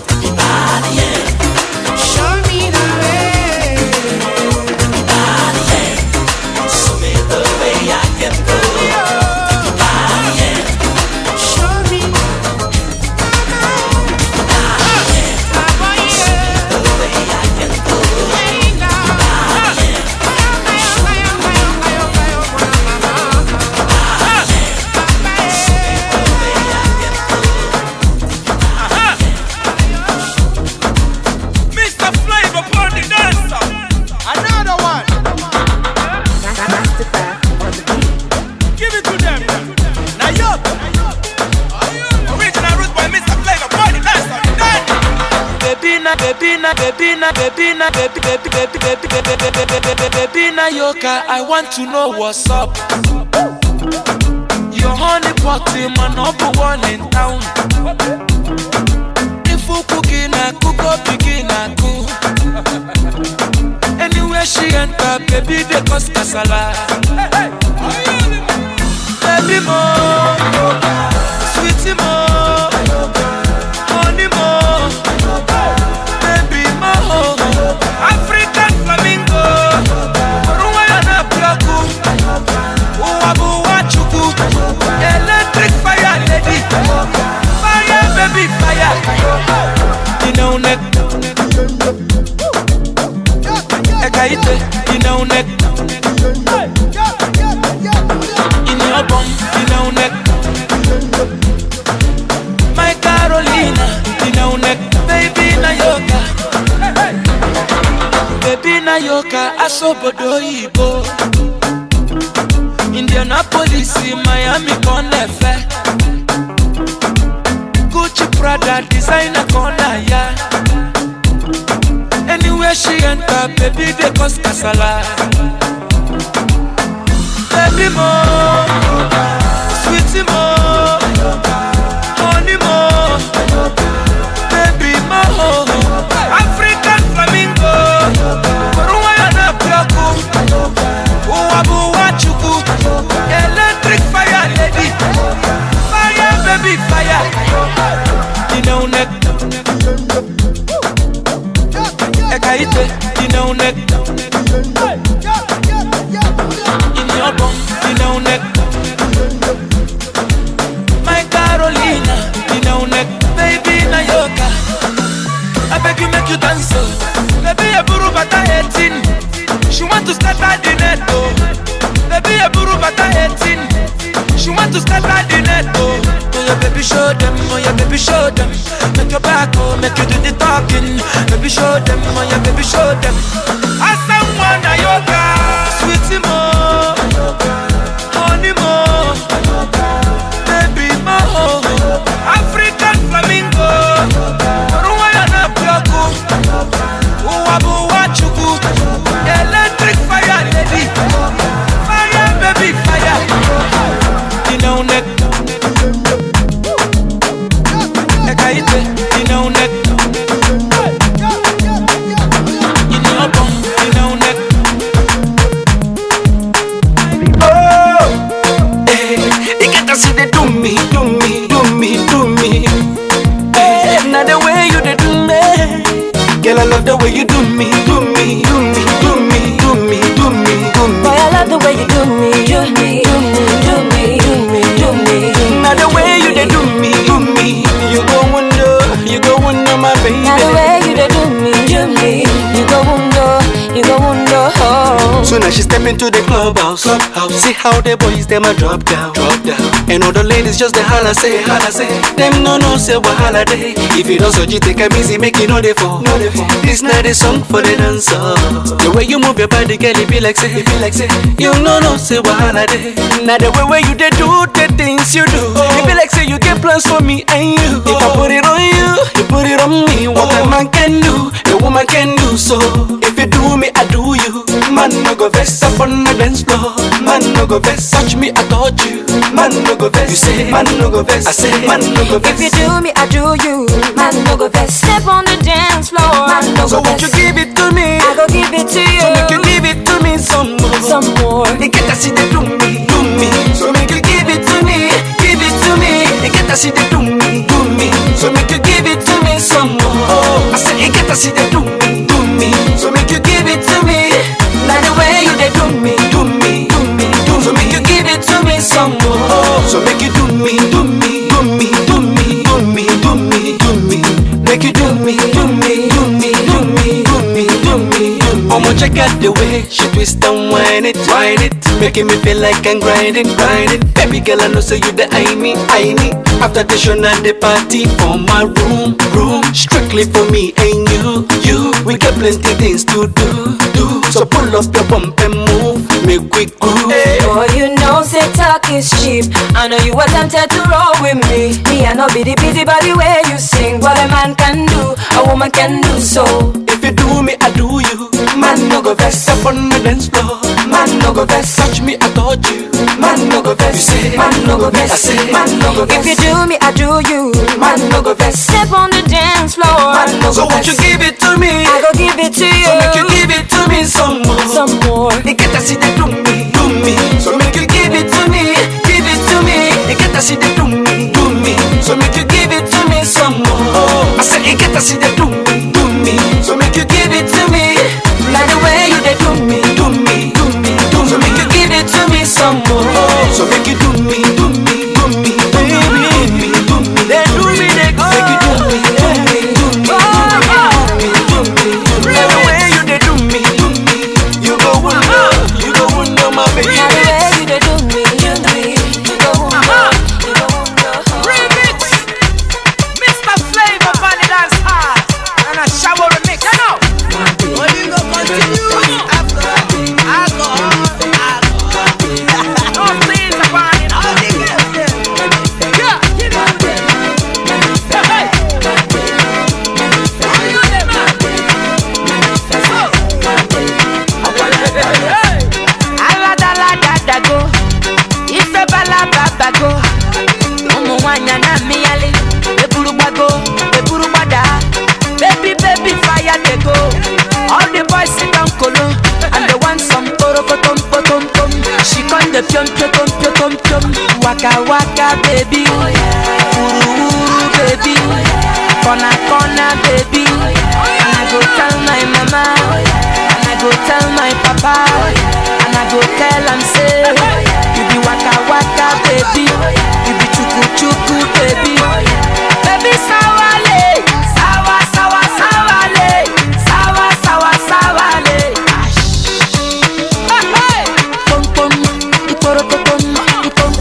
Take me body, yeah. Show me the way. Take me body, yeah. Show me the way I can go. Take me body, yeah. Show me. The way I can go. Mr. Flavor for the dancer. Another one. Give it to them. Now yo. Original root boy, Mr. Flavor for the dancer. Baby na yoka, I want to know what's up. Your honey pot, man, number one in town. If you cooking, I cook up, begin, I cook. Anywhere she enter, baby, they cause casala. Baby mo, sweetie mo, honey mo, baby mo, African flamingo, Ruana Plaku, Uwabu Wachuku, electric fire lady, fire baby fire, Inonek, Ekaite, Inonek, in your bum, Inonek, my Carolina, Inonek, baby na yoka, baby na yoka, asobodo ibo, Indianapolis, Miami, Conefe, Gucci, Prada, designer corner, yeah. Anywhere she enter, baby, they cause casala. Baby mo, sweetie mo, honey mo, baby mo, African flamingo, Ruana Plaku, Uwabu Wachuku, electric fire lady, fire baby fire, Inonek, Ekaite, Inonek, in your bum, Inonek, my Carolina, Inonek, baby na yoka, I beg you make you dance, baby a buru bata 18, she want to start at the net, oh, baby a buru bata 18, she want to start at the net, oh, yeah baby show them, oh yeah baby show them, make your back, oh, make you do the talking, baby show them, oh yeah baby show Girl, I love the way you do me, do me, do me, do me, do me, do me, do me. Boy, I love the way you do me, do me, do me, do me, do me, do me. Now the way you dey do me, you go wonder, my baby. Now the way you dey do me, you go wonder, oh. So now she step into the clubhouse. See how the boys them a drop down. And all the ladies just the holla say. Them no say wahala day. If you don't so you take a easy, make it no dey fall. This not a song for the dancer. The way you move your body, girl, it be like say. You no say wahala day. Now the way you dey do the things you do, it be like say you get plans for me and you. If I put it on you, you put it on me. What a man can do, a woman can do so. If you do me, I do you. Man no go vex up on the dance floor. Man no go vex, touch me, I touch you. Man no go vex, you say. Man no go vex, I say. Man no go vex. If you do me, I do you. Man no go vex. Step on the dance floor. Man no so go vex. won't you give it to me? I go give it to you. So make you give it to me some more. Some more. You get to see the do me. So make you give it to me. You get to see the do me. So make you give it to me some more. I say you get to see the do me. So make you give it to me. Like the way you dey do me. So make you give it to me some more. So make you do me. Make you do me. I'ma check out the way she twist and whine it, making me feel like I'm grinding. Baby girl, I know say you the I need. After the show and the party for my room, strictly for me and you. We got plenty things to do. So pull up your bump and move, make quick groove. Boy, you know say talk is cheap. I know you were tempted to roll with me. Me, I know be the busy body way you sing. What a man can do, a woman can do so. If you do me, I do you. Man no go vex up on the dance floor. Man no go vex, touch me, I touch you. Man no go vex, you say. Man no go vex, I say. Man no go vex. If you do me, I do you. Man no go vex. Step on the dance floor. Man no go vex. So won't you give it to me? I go give it to you. So make you give it to me some more. You get to see the do me. So make you give it to me. You get to see the do me. So make you give it to me some more. I say you get to see the do me. So make you give it to me. Like the way you dey do me. So make you give it to me some more. So make you do me. Baby, they do me, they go. Make you do me. Like the way you dey do me. You go wonder, my baby. Now the way you dey do me, you go wonder. Remix, Mr. Flavor Valley Dance Hard, and a shower remix. You know, well, you go continue after alcohol. No things upon it, all the girls there. Yeah, give it to them. Hey, all you them, man. Aladaladago, ife balababago. Omo wanya na miyale, eburu gbada. Baby, fire they go. All the boys sit down kolo, and they want some porokotom. She come the piom. Waka baby, uru baby, corner baby. And I go tell my mama, and I go tell my papa, and I go tell and say, you be waka baby, you be chuku baby. Baby sawale, sawale, sawale. Hey, pom, iporokotom, ipom,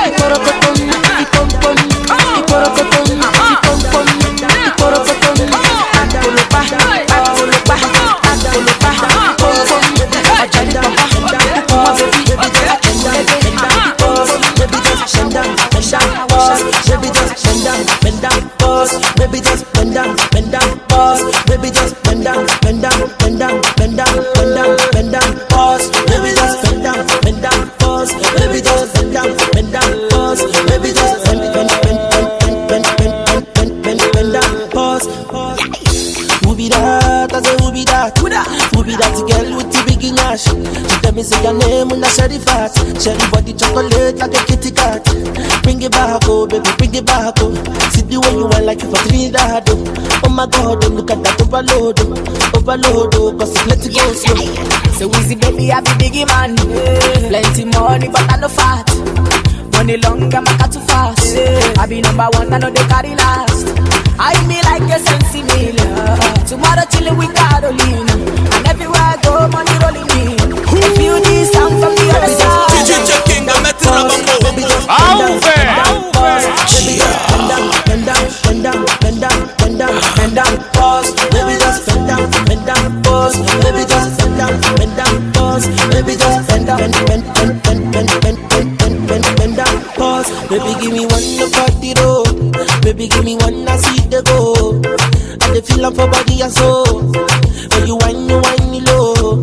iporokotom, ipom, iporokotom, iporokotom, antolopa, ajali papa, kuma baby, baby just bend down, boss, baby just bend down, boss, baby just bend down, boss, baby just bend down, boss, baby just bend down, boss, baby just bend down, boss, baby just bend down, boss. Who be that? I say who be be that? Who be that girl with the big ass? She tell me say your name when I share the fat. Share the body chocolate like a kitty cat. Bring it back, oh baby, bring it back, oh. See the way you are like you for Trinidad, oh. Oh my God, oh, look at that overload, oh. Overload, oh, cause let it go slow. So easy baby, I be biggie man. Plenty money but I no fat. Money long and my cat too fast. I be number one, I know they carry last. I be like a sensi meal. Tomorrow chillin' with Carolina. And everywhere I go, money rolling in. Feel this sound from the other side. DJ checking, I'm at the rubber. Baby just bend down, bend down, bend down, bend down, bend down, pause. Baby just bend down, pause. Baby just bend down, pause. Baby just bend down, bend down, pause. Baby give me one for the road. Baby give me one, I see the go. And the feel for body and soul. When you whine low.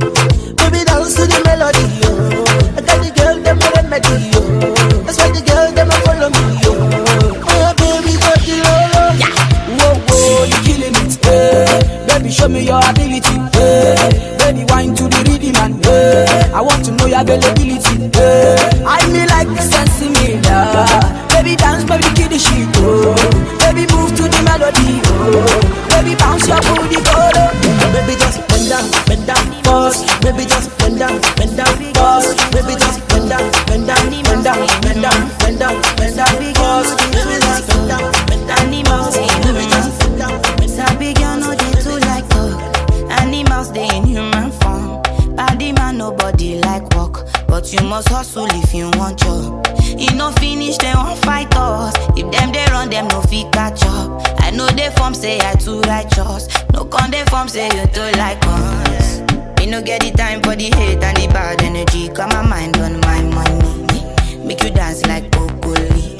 Baby dance to the melody, yo. I got the girl them a remedy, yo. That's why the girl them a follow me, yo. Oh baby got the low. Whoa, you killing it, hey. Baby show me your ability, hey. Baby wine to the rhythm and hey. I want to know your availability, hey. I me like the sense in me, baby dance, baby kill the shit, oh. Baby move to the melody, oh. Baby bounce your booty, go. Baby just bend down, pause. Baby just bend down, pause. Baby just bend down, pause. Baby just bend down, pause. Baby just bend down. Sabi girl no dey too like talk. Animals dey in human form. Body man nobody like work, but you must hustle if you want job. You no finish they won't fight us. If them they run them no fit catch up. I know they form say I too righteous. No con they form say you too like us. Me no get the time for the hate and the bad energy. Got my mind on my money. Make you dance like broccoli.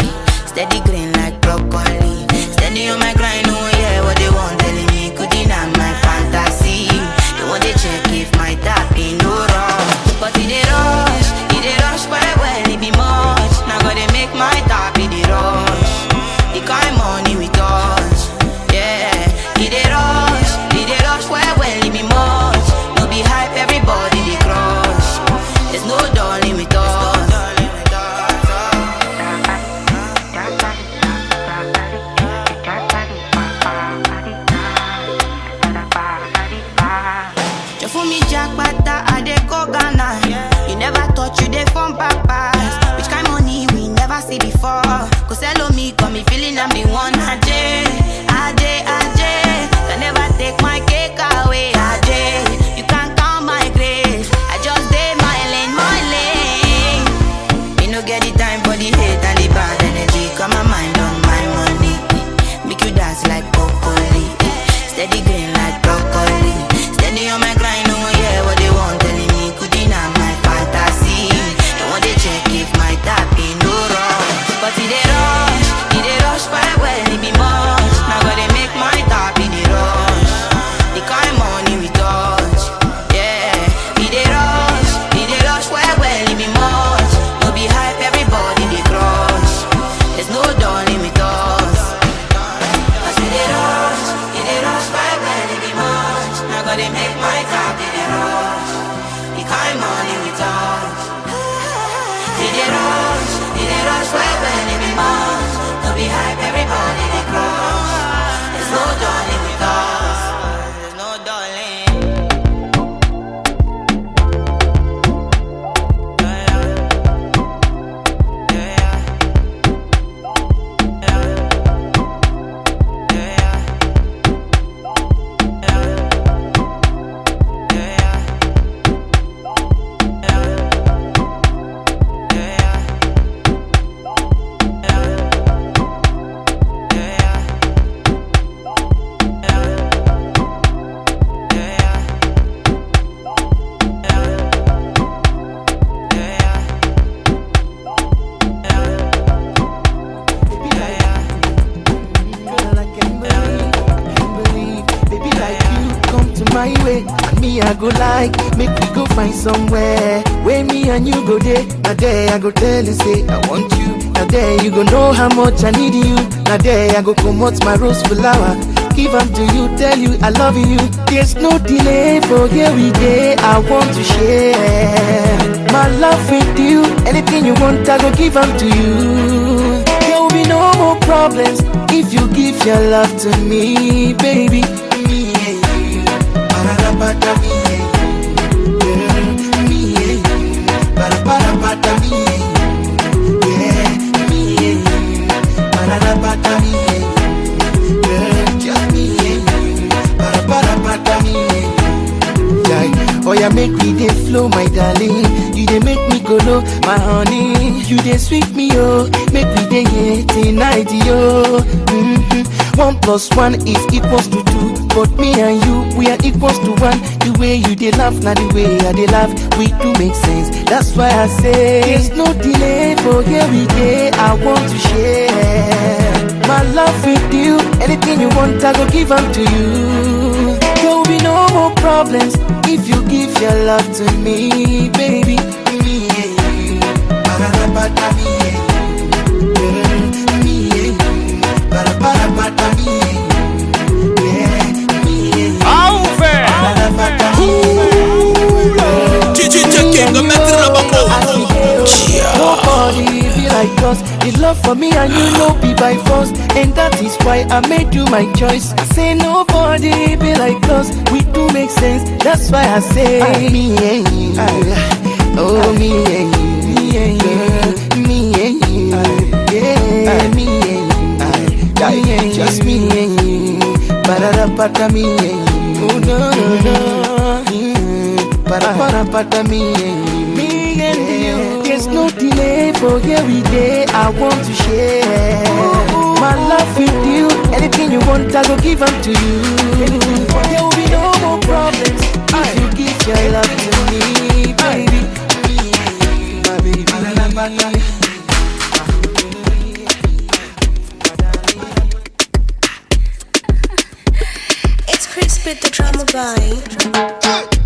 Steady green like broccoli. Steady on my grind, oh yeah, what they want telling me could deny my fantasy. They want to check if my tap ain't no wrong. But it rush well, it be much. Now gotta make my tap in the rush. The kind money we touch, yeah. It rush well, it be much. No be hype, everybody they crush. There's no darling with us. Jackpata, I dey go Ghana. You never thought you dey from papas. Which kind money we never see before? Cause hello me, got me feeling I'm the one. Ajay. Can never take my cake away. Ajay, you can't count my grace. I just did my lane. Me no get the time for the hate and the bad energy. Got my mind on my money. Make you dance like broccoli. Steady green like broccoli. Steady on my grind. What they want telling me could deny my fantasy. They want to check if my tap ain't no wrong. But it rush quite well, it be much. Now gotta make my tap in the rush. The kind money we touch, yeah. It rush quite well, it be much. No be hype, everybody they crush. There's no darling with us. Cause it rush quite well, it be much. Now gotta make my tap in the rush. The kind money we touch. It rush well, it be much. No be hype, everybody they crush. There's no darling with us. There's no darling. I go like, make we go find somewhere where me and you go there. Now there I go tell you say I want you. Now there you go know how much I need you. Now there I go come out my rose flower. give them to you, tell you I love you. There's no delay for every day. I want to share my love with you. Anything you want, I go give them to you. There will be no more problems if you give your love to me, baby. Me and you, ba-da-da-ba-da, me and you, girl. Me and you, ba-da-ba-da-ba-da, me and you, yeah. Me and you, ba-da-da-ba-da, me and you, girl. Just me and you, ba-da-ba-da-ba-da, me and you, yeah. Oh yeah, make me dey flow, my darling. You dey make me go low, my honey. You dey sweet me, oh. Make me dey here tonight, yo. 1 + 1 is equals to 2. But me and you, we are equals to 1. The way you dey laugh, now the way I dey laugh, we do make sense. That's why I say there's no delay for every day. I want to share my love with you. Anything you want, I go give them to you. There will be no more problems if you give your love to me, baby. Me and you, ba-da-da-ba-da, me and you, girl. Me and you, ba-da-ba-da-ba-da, me and you, yeah. Me and you, ba-da-da-ba-da, me and you. Nobody be like us. The love for me and you no be by force, and that is why I made you my choice. I say nobody be like us. We do make sense. That's why I say me and you. Oh, me and you, me and you, me and you, yeah, me and you, just me and you, ba-da-da-ba-da, me and you, oh no no no, ba-da-ba-da-ba-da, me and you, there's no delay for every day. I want to share my love with you. Anything you want, I go give them to you. There will be no more problems if you give your love to me, baby. My baby, It's Chris with the drama vibe.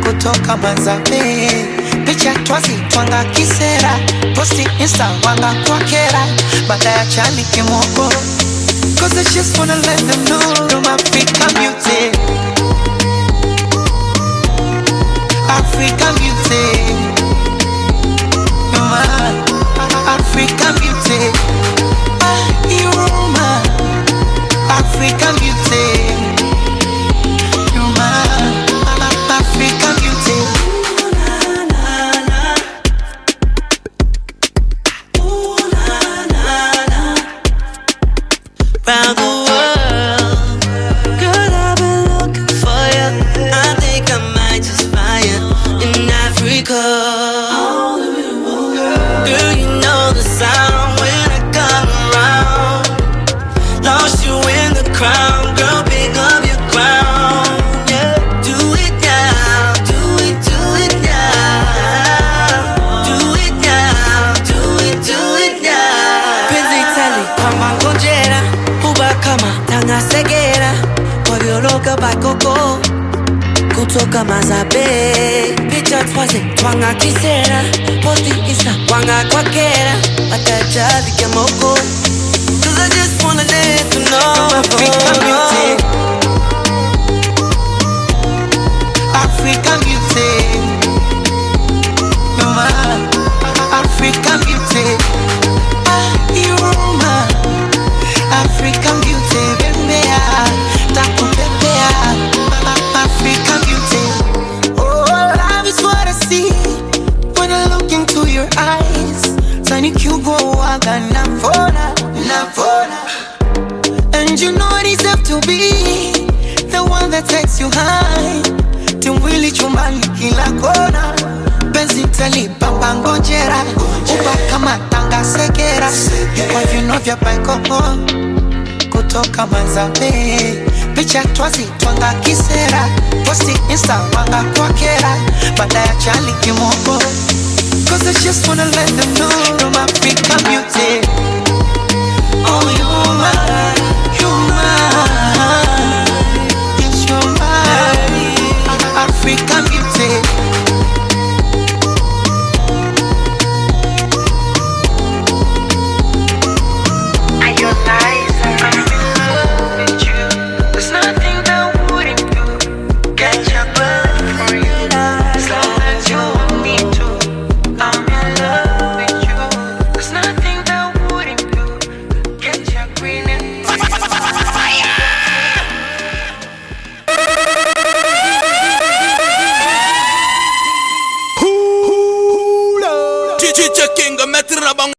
Kutoka Manzabe, picha twazi twanga kisera, posti insta wanga kwa kera, baada ya chani kimoko. Cause I just wanna let them know from African beauty, African beauty, you're my African beauty, you're my African beauty, you're my African beauty. Ooh, na, na, na. Ooh, na, na, na. Round the world, girl, I've been looking for you. I think I might just find you in Africa. Girl, you know the sound when I come around. Lost you in the crowd, girl, pick up your crown. Yeah, do it now, do it now. Do it now, do it now. Penzi tali kama ngojera, uba kama tanga segera. Kobyoloka bakoko, kutoka Mazabe. Picha twaze, twanga kisera. Posti insta, wanga kwa kera. Atajavi kemoko. Cause I just wanna let you know African beauty, African beauty, you're my African beauty, you're my African beauty, baby, taku pepe, African beauty. Oh, love is what I see when I look into your eyes. Tani kugo waga nafona. And you know I deserve to be the one that takes you high. Timwili chumbani kila kona. penzi talipamba ngojera uba kama tanga segera kwa vino vya paikoko kutoka Manzabe picha twazi twanga kisera posti insta wanga kwa kera baada ya chali kimoko. Cause I just wanna let them know I'm African beauty. Oh, you're mine, you're mine. Yes, you're mine, African beauty. Are you nice? I'm in love with you. There's nothing that wouldn't do. Get your blood for you. As long as you want me to. I'm in love with you. There's nothing that wouldn't do. Get your green and Chichi Kinga, mettre la bango.